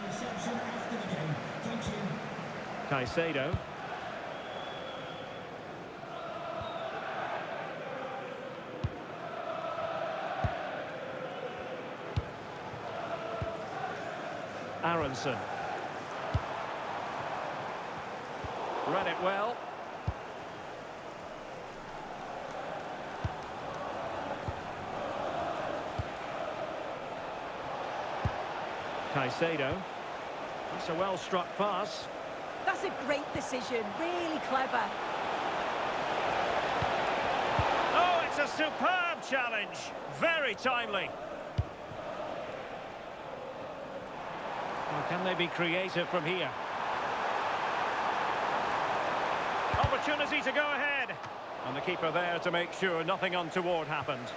Caicedo. Aronson. Read it well. Caicedo. That's a well-struck pass. That's a great decision, really clever. Oh, it's a superb challenge. Very timely. Well, can they be creative from here? Opportunity to go ahead. And the keeper there to make sure nothing untoward happened.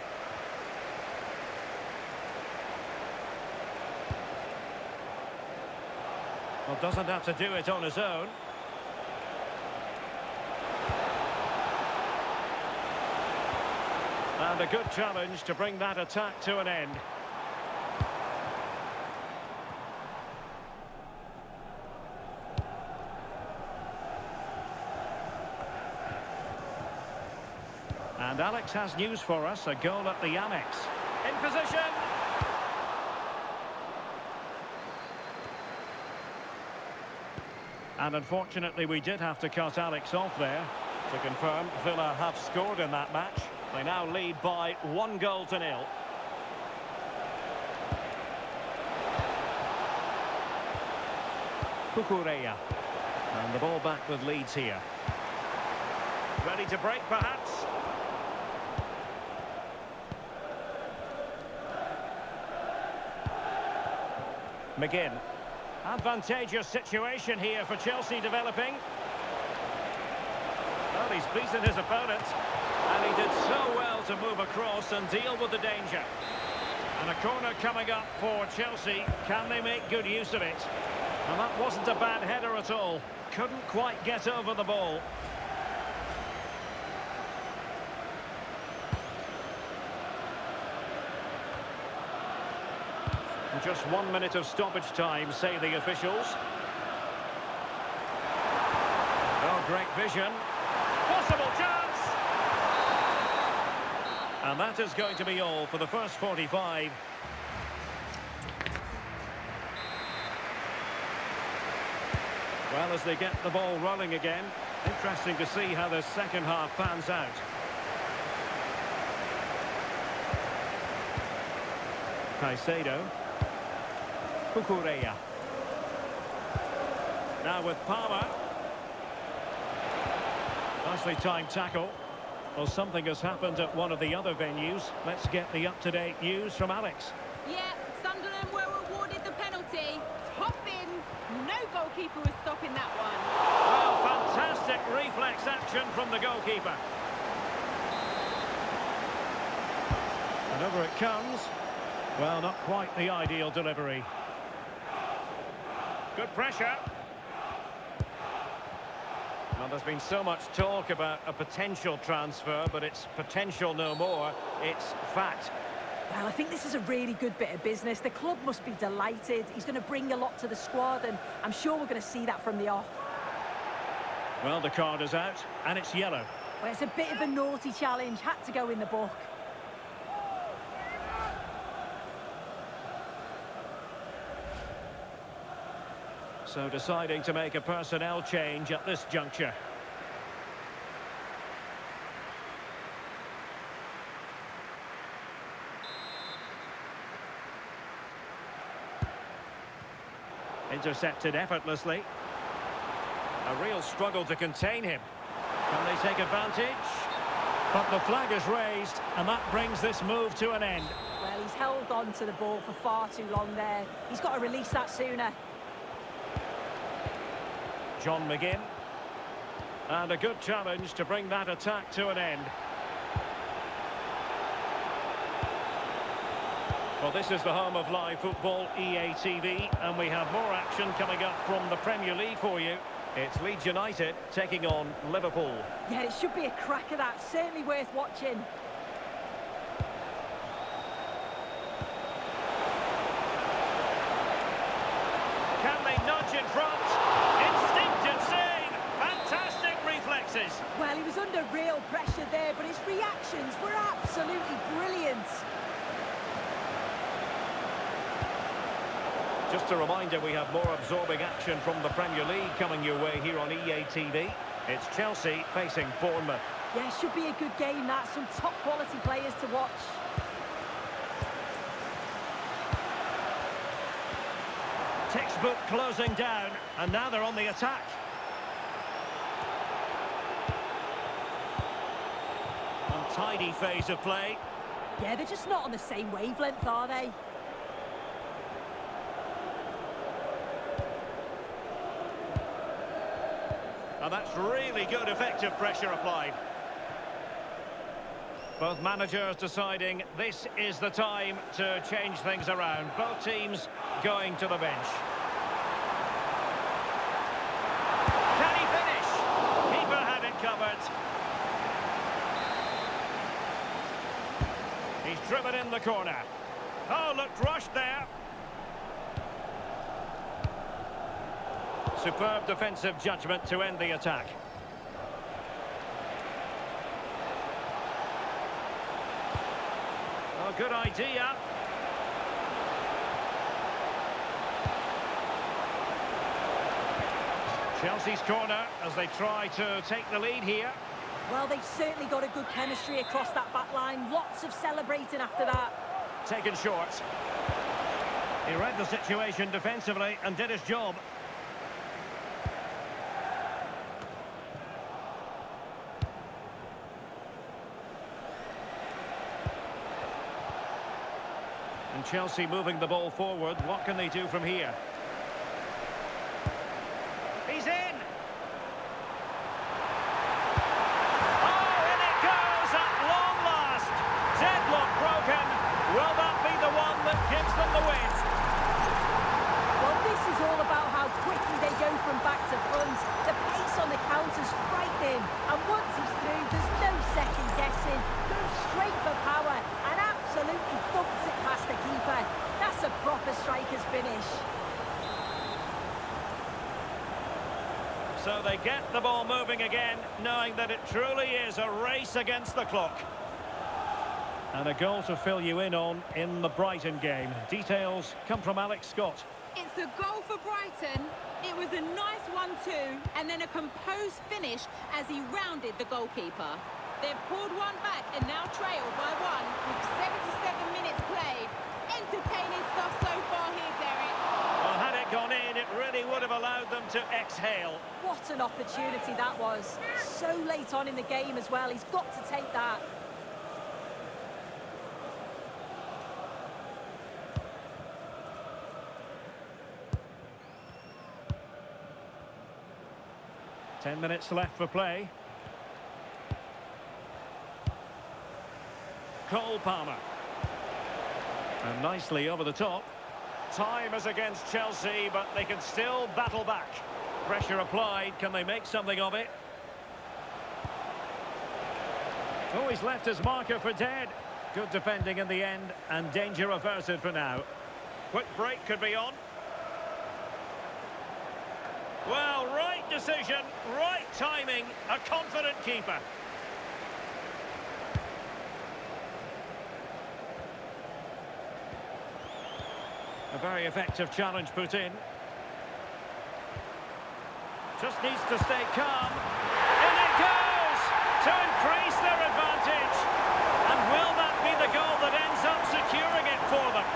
Well, doesn't have to do it on his own. And a good challenge to bring that attack to an end. And Alex has news for us, a goal at the Amex. In position! And unfortunately we did have to cut Alex off there. To confirm, Villa have scored in that match. They now lead by 1-0. Cucurella. And the ball back with Leeds here. Ready to break, perhaps? McGinn. Advantageous situation here for Chelsea developing. Well, he's beaten his opponent. And he did so well to move across and deal with the danger. And a corner coming up for Chelsea. Can they make good use of it? And that wasn't a bad header at all. Couldn't quite get over the ball. Just 1 minute of stoppage time, say the officials. Oh, great vision. Possible chance! And that is going to be all for the first 45. Well, as they get the ball rolling again, interesting to see how the second half pans out. Caicedo. Cucurella. Now with Palmer. Nicely timed tackle. Well, something has happened at one of the other venues. Let's get the up-to-date news from Alex. Yeah, Sunderland were awarded the penalty. Top bins. No goalkeeper was stopping that one. Well, fantastic reflex action from the goalkeeper. And over it comes. Well, not quite the ideal delivery. Good pressure. Well, there's been so much talk about a potential transfer, but it's potential no more. It's fact. Well, I think this is a really good bit of business. The club must be delighted. He's going to bring a lot to the squad, and I'm sure we're going to see that from the off. Well, the card is out, and it's yellow. Well, it's a bit of a naughty challenge. Had to go in the book. So deciding to make a personnel change at this juncture. Intercepted effortlessly. A real struggle to contain him. Can they take advantage? But the flag is raised, and that brings this move to an end. Well, he's held on to the ball for far too long there. He's got to release that sooner. John McGinn. And a good challenge to bring that attack to an end. Well, this is the home of live football, EA TV, and we have more action coming up from the Premier League for you. It's Leeds United taking on Liverpool. Yeah, it should be a cracker, that. Certainly worth watching. Can they nudge in front? Instinctive save! Fantastic reflexes! Well, he was under real pressure there, but his reactions were absolutely brilliant. Just a reminder, we have more absorbing action from the Premier League coming your way here on EA TV. It's Chelsea facing Bournemouth. Yeah, it should be a good game, that. Some top-quality players to watch. Textbook closing down, and now they're on the attack. Untidy phase of play. Yeah, they're just not on the same wavelength, are they? And that's really good, effective pressure applied. Both managers deciding this is the time to change things around. Both teams going to the bench. Can he finish? Keeper had it covered. He's driven in the corner. Oh, looked rushed there. Superb defensive judgment to end the attack. Oh, good idea. Chelsea's corner as they try to take the lead here. Well, they've certainly got a good chemistry across that back line. Lots of celebrating after that. Taken short. He read the situation defensively and did his job. And Chelsea moving the ball forward. What can they do from here? He's in! Oh, in it goes at long last! Deadlock broken. Will that be the one that gives them the win? Well, this is all about how quickly they go from back to front. The pace on the counter's frightening. And once he's through, there's no second guessing. Goes straight for power and absolutely thumps it past the keeper. That's a proper striker's finish. So they get the ball moving again, knowing that it truly is a race against the clock. And a goal to fill you in on in the Brighton game. Details come from Alex Scott. It's a goal for Brighton. It was a nice 1-2 and then a composed finish as he rounded the goalkeeper. They've pulled one back and now trail by one with 77 minutes played. Entertaining stuff so far here, Derek. Well, had it gone in, it really would have allowed them to exhale. What an opportunity that was. So late on in the game as well. He's got to take that. Ten minutes left for play. Cole Palmer. And nicely over the top. Time is against Chelsea, but they can still battle back. Pressure applied. Can they make something of it? Oh, he's left his marker for dead. Good defending in the end, and danger averted for now. Quick break could be on. Well, right decision, right timing, a confident keeper. A very effective challenge put in. Just needs to stay calm. In it goes! To increase their advantage. And will that be the goal that ends up securing it for them?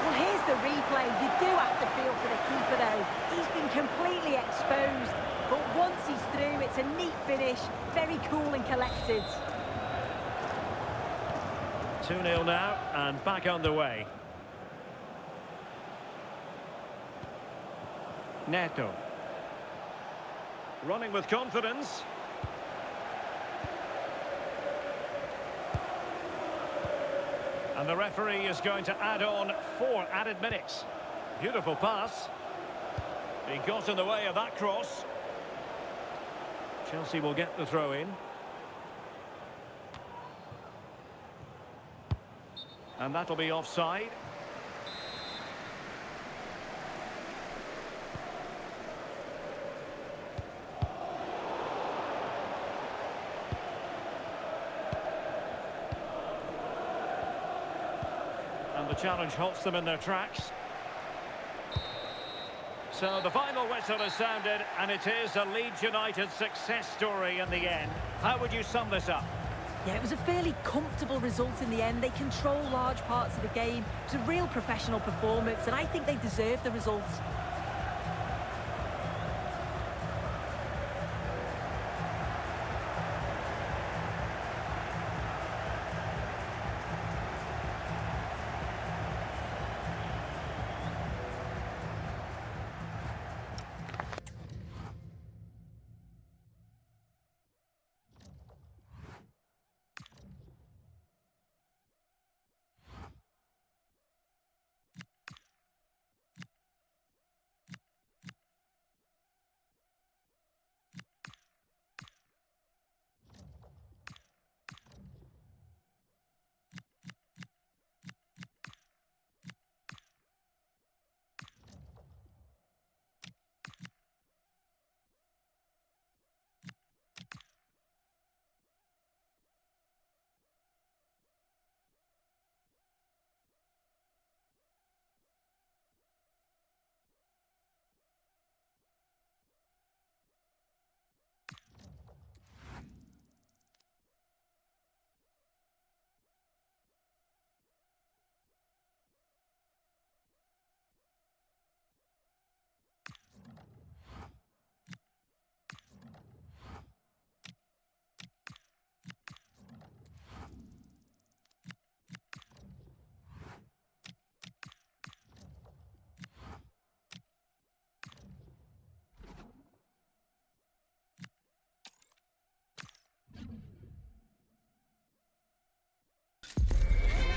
Well, here's the replay. You do have to feel for the keeper, though. He's been completely exposed. But once he's through, it's a neat finish. Very cool and collected. 2-0 now, and back underway. Neto. Running with confidence. And the referee is going to add on 4 added minutes. Beautiful pass. He got in the way of that cross. Chelsea will get the throw in. And that'll be offside. And the challenge halts them in their tracks. So the final whistle has sounded, and it is a Leeds United success story in the end. How would you sum this up? Yeah, it was a fairly comfortable result in the end. They control large parts of the game. It was a real professional performance, and I think they deserved the results.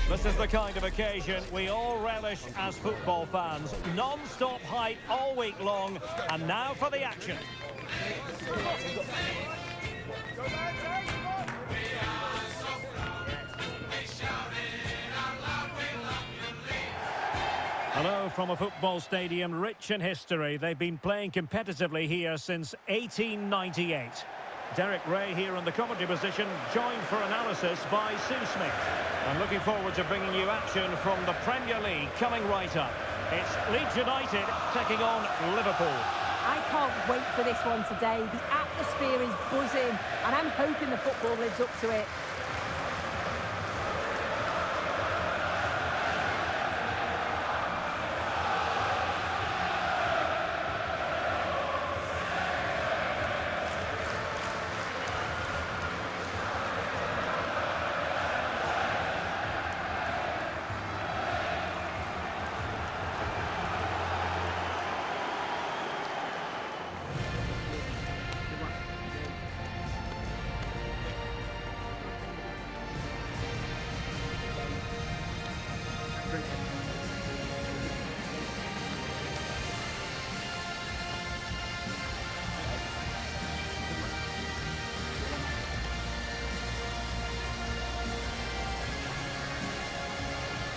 This is the kind of occasion we all relish as football fans. Non-stop hype all week long, and now for the action. Hello from a football stadium rich in history. They've been playing competitively here since 1898. Derek Ray here in the commentary position, joined for analysis by Sue Smith. I'm looking forward to bringing you action from the Premier League coming right up. It's Leeds United taking on Liverpool. I can't wait for this one today. The atmosphere is buzzing, and I'm hoping the football lives up to it.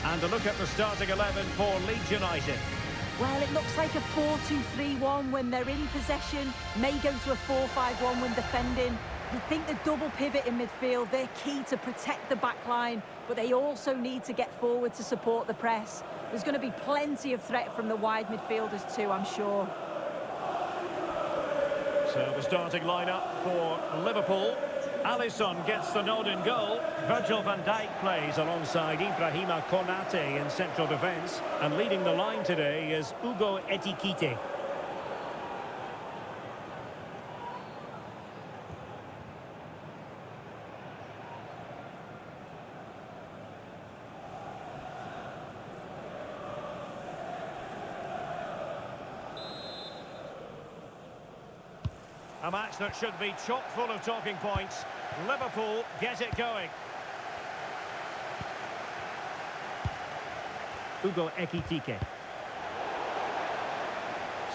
And a look at the starting 11 for Leeds United. Well, it looks like a 4-2-3-1 when they're in possession. May go to a 4-5-1 when defending. You think the double pivot in midfield, they're key to protect the back line, but they also need to get forward to support the press. There's going to be plenty of threat from the wide midfielders too, I'm sure. So the starting lineup for Liverpool. Alisson gets the nod in goal. Virgil van Dijk plays alongside Ibrahima Konate in central defence. And leading the line today is Ugo Ekitike. A match that should be chock full of talking points. Liverpool get it going. Ugo Ekitike.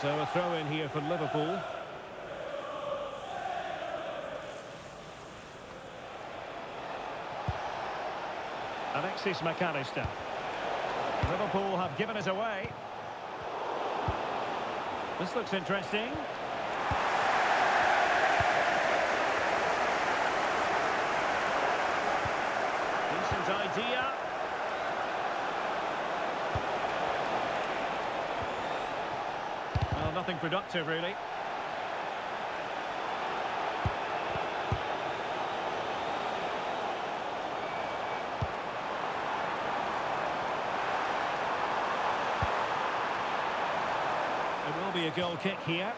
So a throw in here for Liverpool. Alexis McAllister. Liverpool have given it away. This looks interesting. Idea. Well, nothing productive, really. It will be a goal kick here.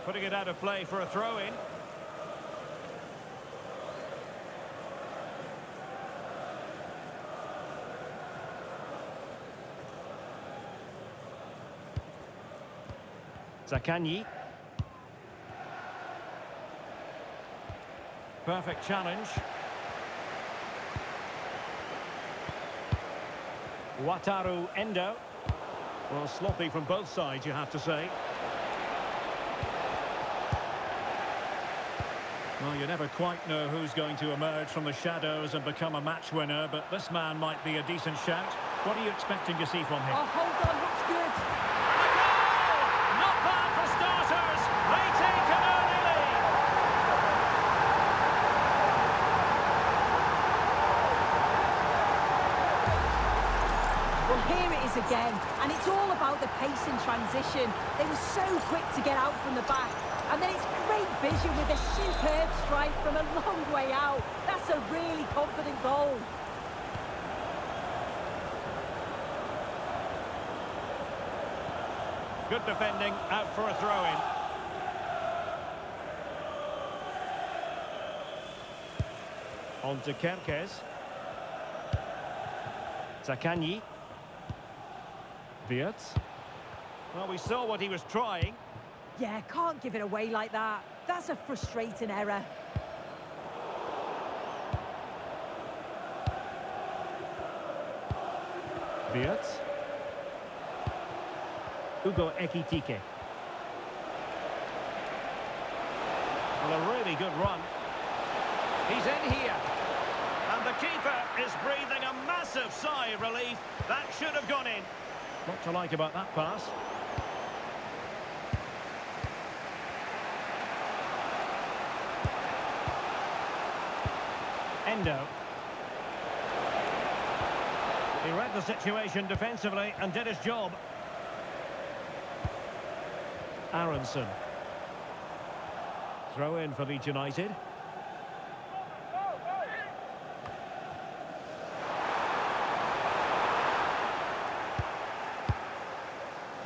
Putting it out of play for a throw-in. Zakanyi. Perfect challenge. Wataru Endo. Well, sloppy from both sides, you have to say. Well, you never quite know who's going to emerge from the shadows and become a match winner, but this man might be a decent shout. What are you expecting to see from him? Oh, hold on, looks good. And a goal! Not bad for starters. They take an early lead. Well, here it is again, and it's all about the pace in transition. They were so quick to get out from the back. And then it's great vision with a superb strike from a long way out. That's a really confident goal. Good defending, out for a throw-in. On to Kerkez. Zakanyi. Wirtz. Well, we saw what he was trying. Yeah, can't give it away like that. That's a frustrating error. Wirtz. Ugo Ekitike. Well, a really good run. He's in here. And the keeper is breathing a massive sigh of relief. That should have gone in. What to like about that pass? Endo. He read the situation defensively and did his job. Aronson. Throw in for Leeds United.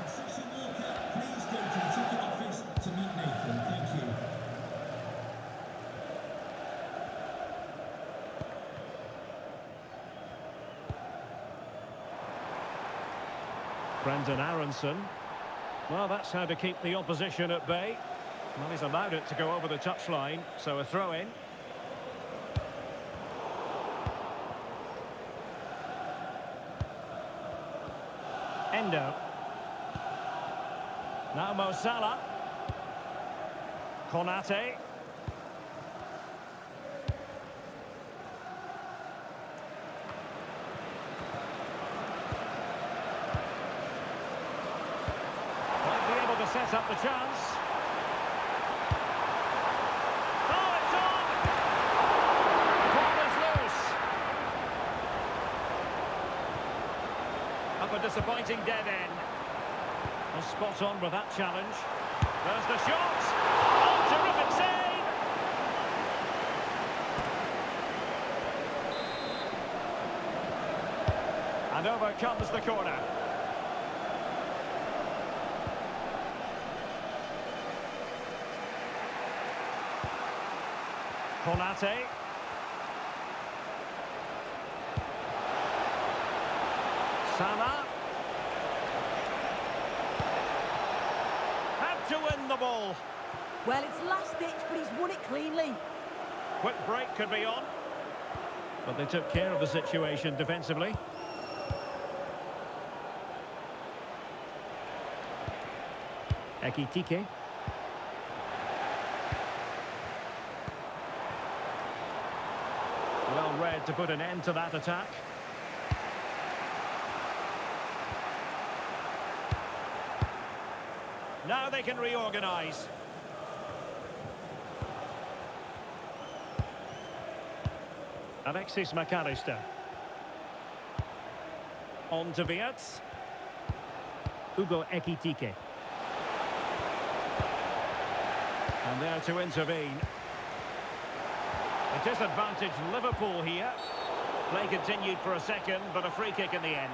Concession worker, please go to the ticket office to meet Nathan. Thank you. Brendan Aronson. Well, that's how to keep the opposition at bay. Well, he's allowed it to go over the touchline, so a throw-in. Endo. Now Mo Salah. Konate. Might be able to set up the chance. Oh, it's on! Ball is loose. Up a disappointing dead end. Well, spot on with that challenge. There's the shot. Oh, terrific save! And over comes the corner. Konate. Salah. Had to win the ball. Well, it's last ditch, but he's won it cleanly. Quick break could be on. But they took care of the situation defensively. Ekitike. Well read to put an end to that attack. Now they can reorganise. Alexis McAllister. On to Wirtz. Hugo Ekitike. And there to intervene. A disadvantaged Liverpool here. Play continued for a second, but a free kick in the end.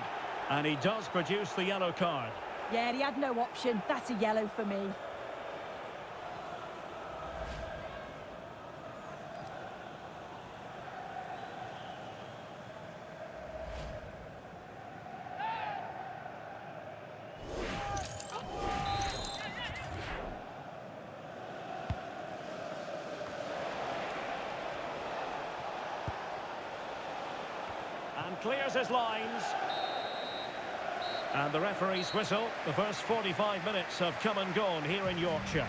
And he does produce the yellow card. Yeah, he had no option. That's a yellow for me. And clears his lines. And the referee's whistle. The first 45 minutes have come and gone here in Yorkshire.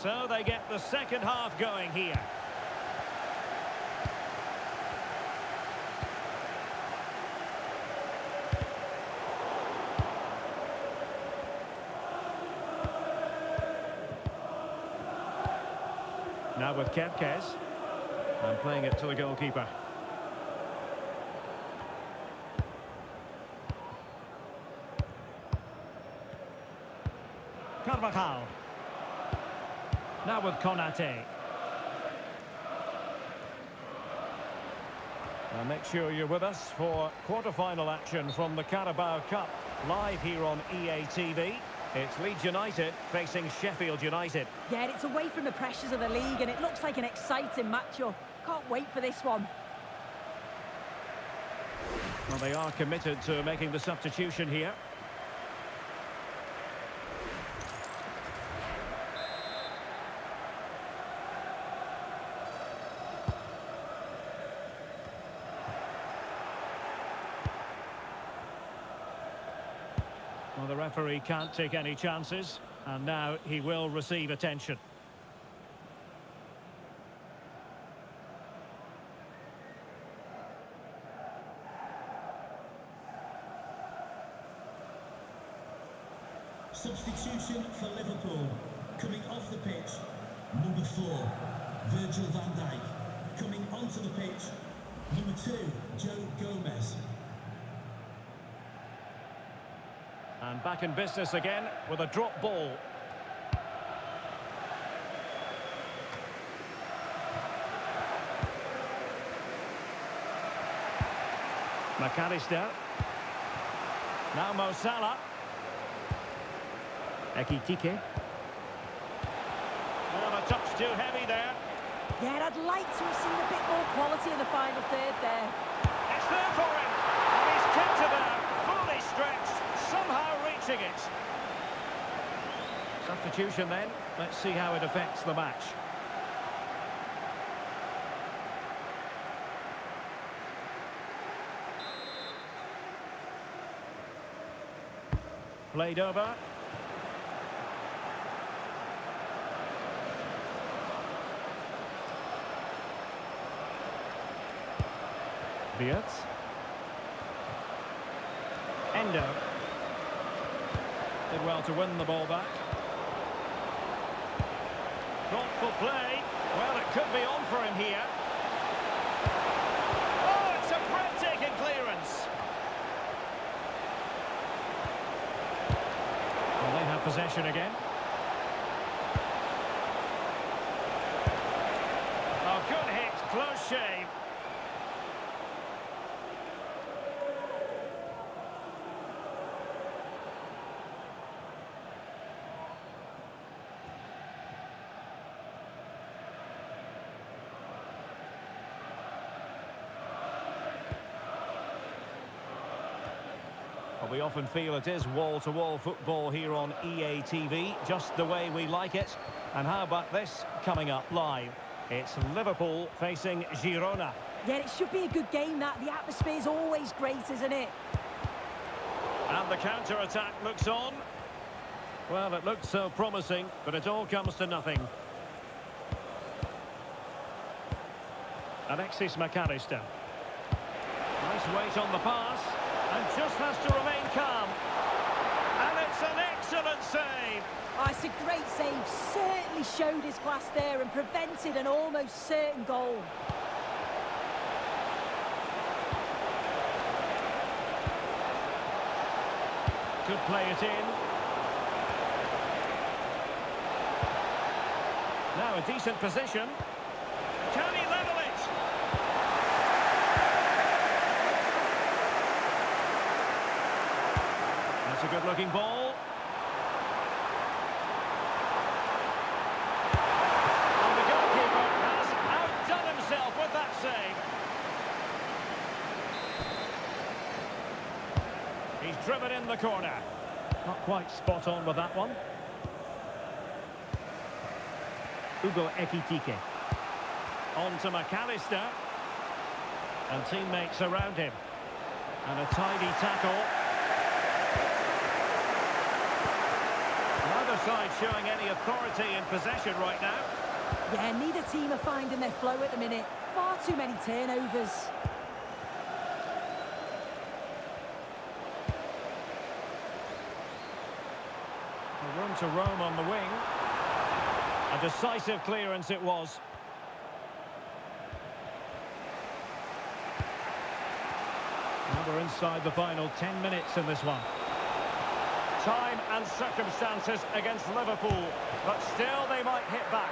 So they get the second half going here. Now with Kepkes. And playing it to the goalkeeper. Carvajal. Now with Konate. Make sure you're with us for quarter-final action from the Carabao Cup, live here on EA TV. It's Leeds United facing Sheffield United. Yeah, it's away from the pressures of the league, and it looks like an exciting matchup. Can't wait for this one. Well, they are committed to making the substitution here. Well, the referee can't take any chances, and now he will receive attention. Substitution for Liverpool. Coming off the pitch, number 4, Virgil van Dijk. Coming onto the pitch, number 2, Joe Gomez. And back in business again with a drop ball. McAllister. Now Mo Salah. Ekitike. Oh, a touch too heavy there. Yeah, I'd like to have seen a bit more quality in the final third there. It's there for him. And he's kept it there, fully stretched, somehow reaching it. Substitution then. Let's see how it affects the match. Played over. Wirtz. Endo. Did well to win the ball back. Thoughtful play. Well, it could be on for him here. Oh, it's a breathtaking clearance. Well, they have possession again. Oh, good hit. Close shave. We often feel it is wall-to-wall football here on EA TV, just the way we like it. And how about this coming up live? It's Liverpool facing Girona. Yeah, it should be a good game, that. The atmosphere is always great, isn't it? And the counter-attack looks on. Well, it looked so promising, but it all comes to nothing. Alexis McAllister. Nice weight on the pass, and just has to remain calm. And it's an excellent save. Oh, it's a great save. Certainly showed his class there and prevented an almost certain goal. Could play it in. Now a decent position. Can he level it? That's a good-looking ball. And the goalkeeper has outdone himself with that save. He's driven in the corner. Not quite spot on with that one. Hugo Ekitike. On to McAllister. And teammates around him. And a tidy tackle. Neither side showing any authority in possession right now. Yeah, neither team are finding their flow at the minute. Far too many turnovers. Room to roam on the wing. A decisive clearance it was. Now we're inside the final 10 minutes in this one. Time and circumstances against Liverpool, but still they might hit back.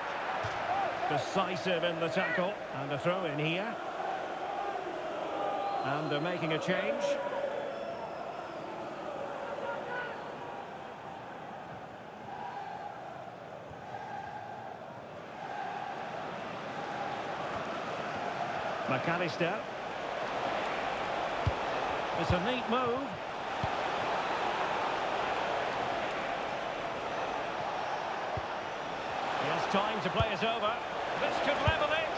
Decisive in the tackle, and a throw in here. And they're making a change. McAllister. It's a neat move. He has time to play it over. This could level it.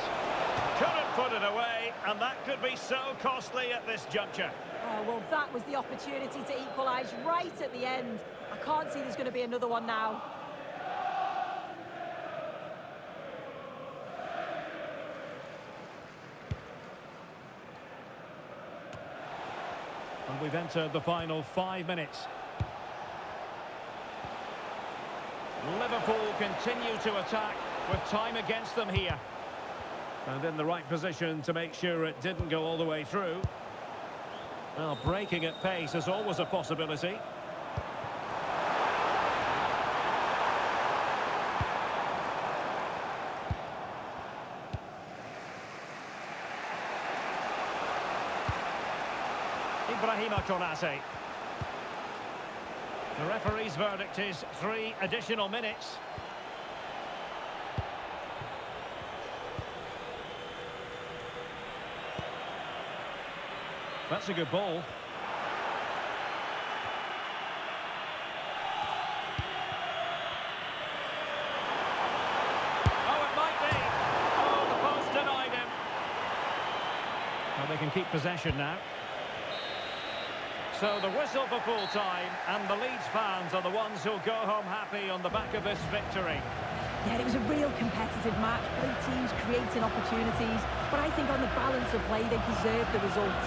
Couldn't put it away, and that could be so costly at this juncture. Oh, well, that was the opportunity to equalise right at the end. I can't see there's going to be another one now. And we've entered the final 5 minutes. Liverpool continue to attack with time against them here. And in the right position to make sure it didn't go all the way through. Well, breaking at pace is always a possibility. Ibrahima Konate. The referee's verdict is 3 additional minutes. That's a good ball. Oh, it might be. Oh, the post denied him. Well, they can keep possession now. So the whistle for full time, and the Leeds fans are the ones who'll go home happy on the back of this victory. Yeah, it was a real competitive match. Both teams creating opportunities, but I think on the balance of play, they deserved the result.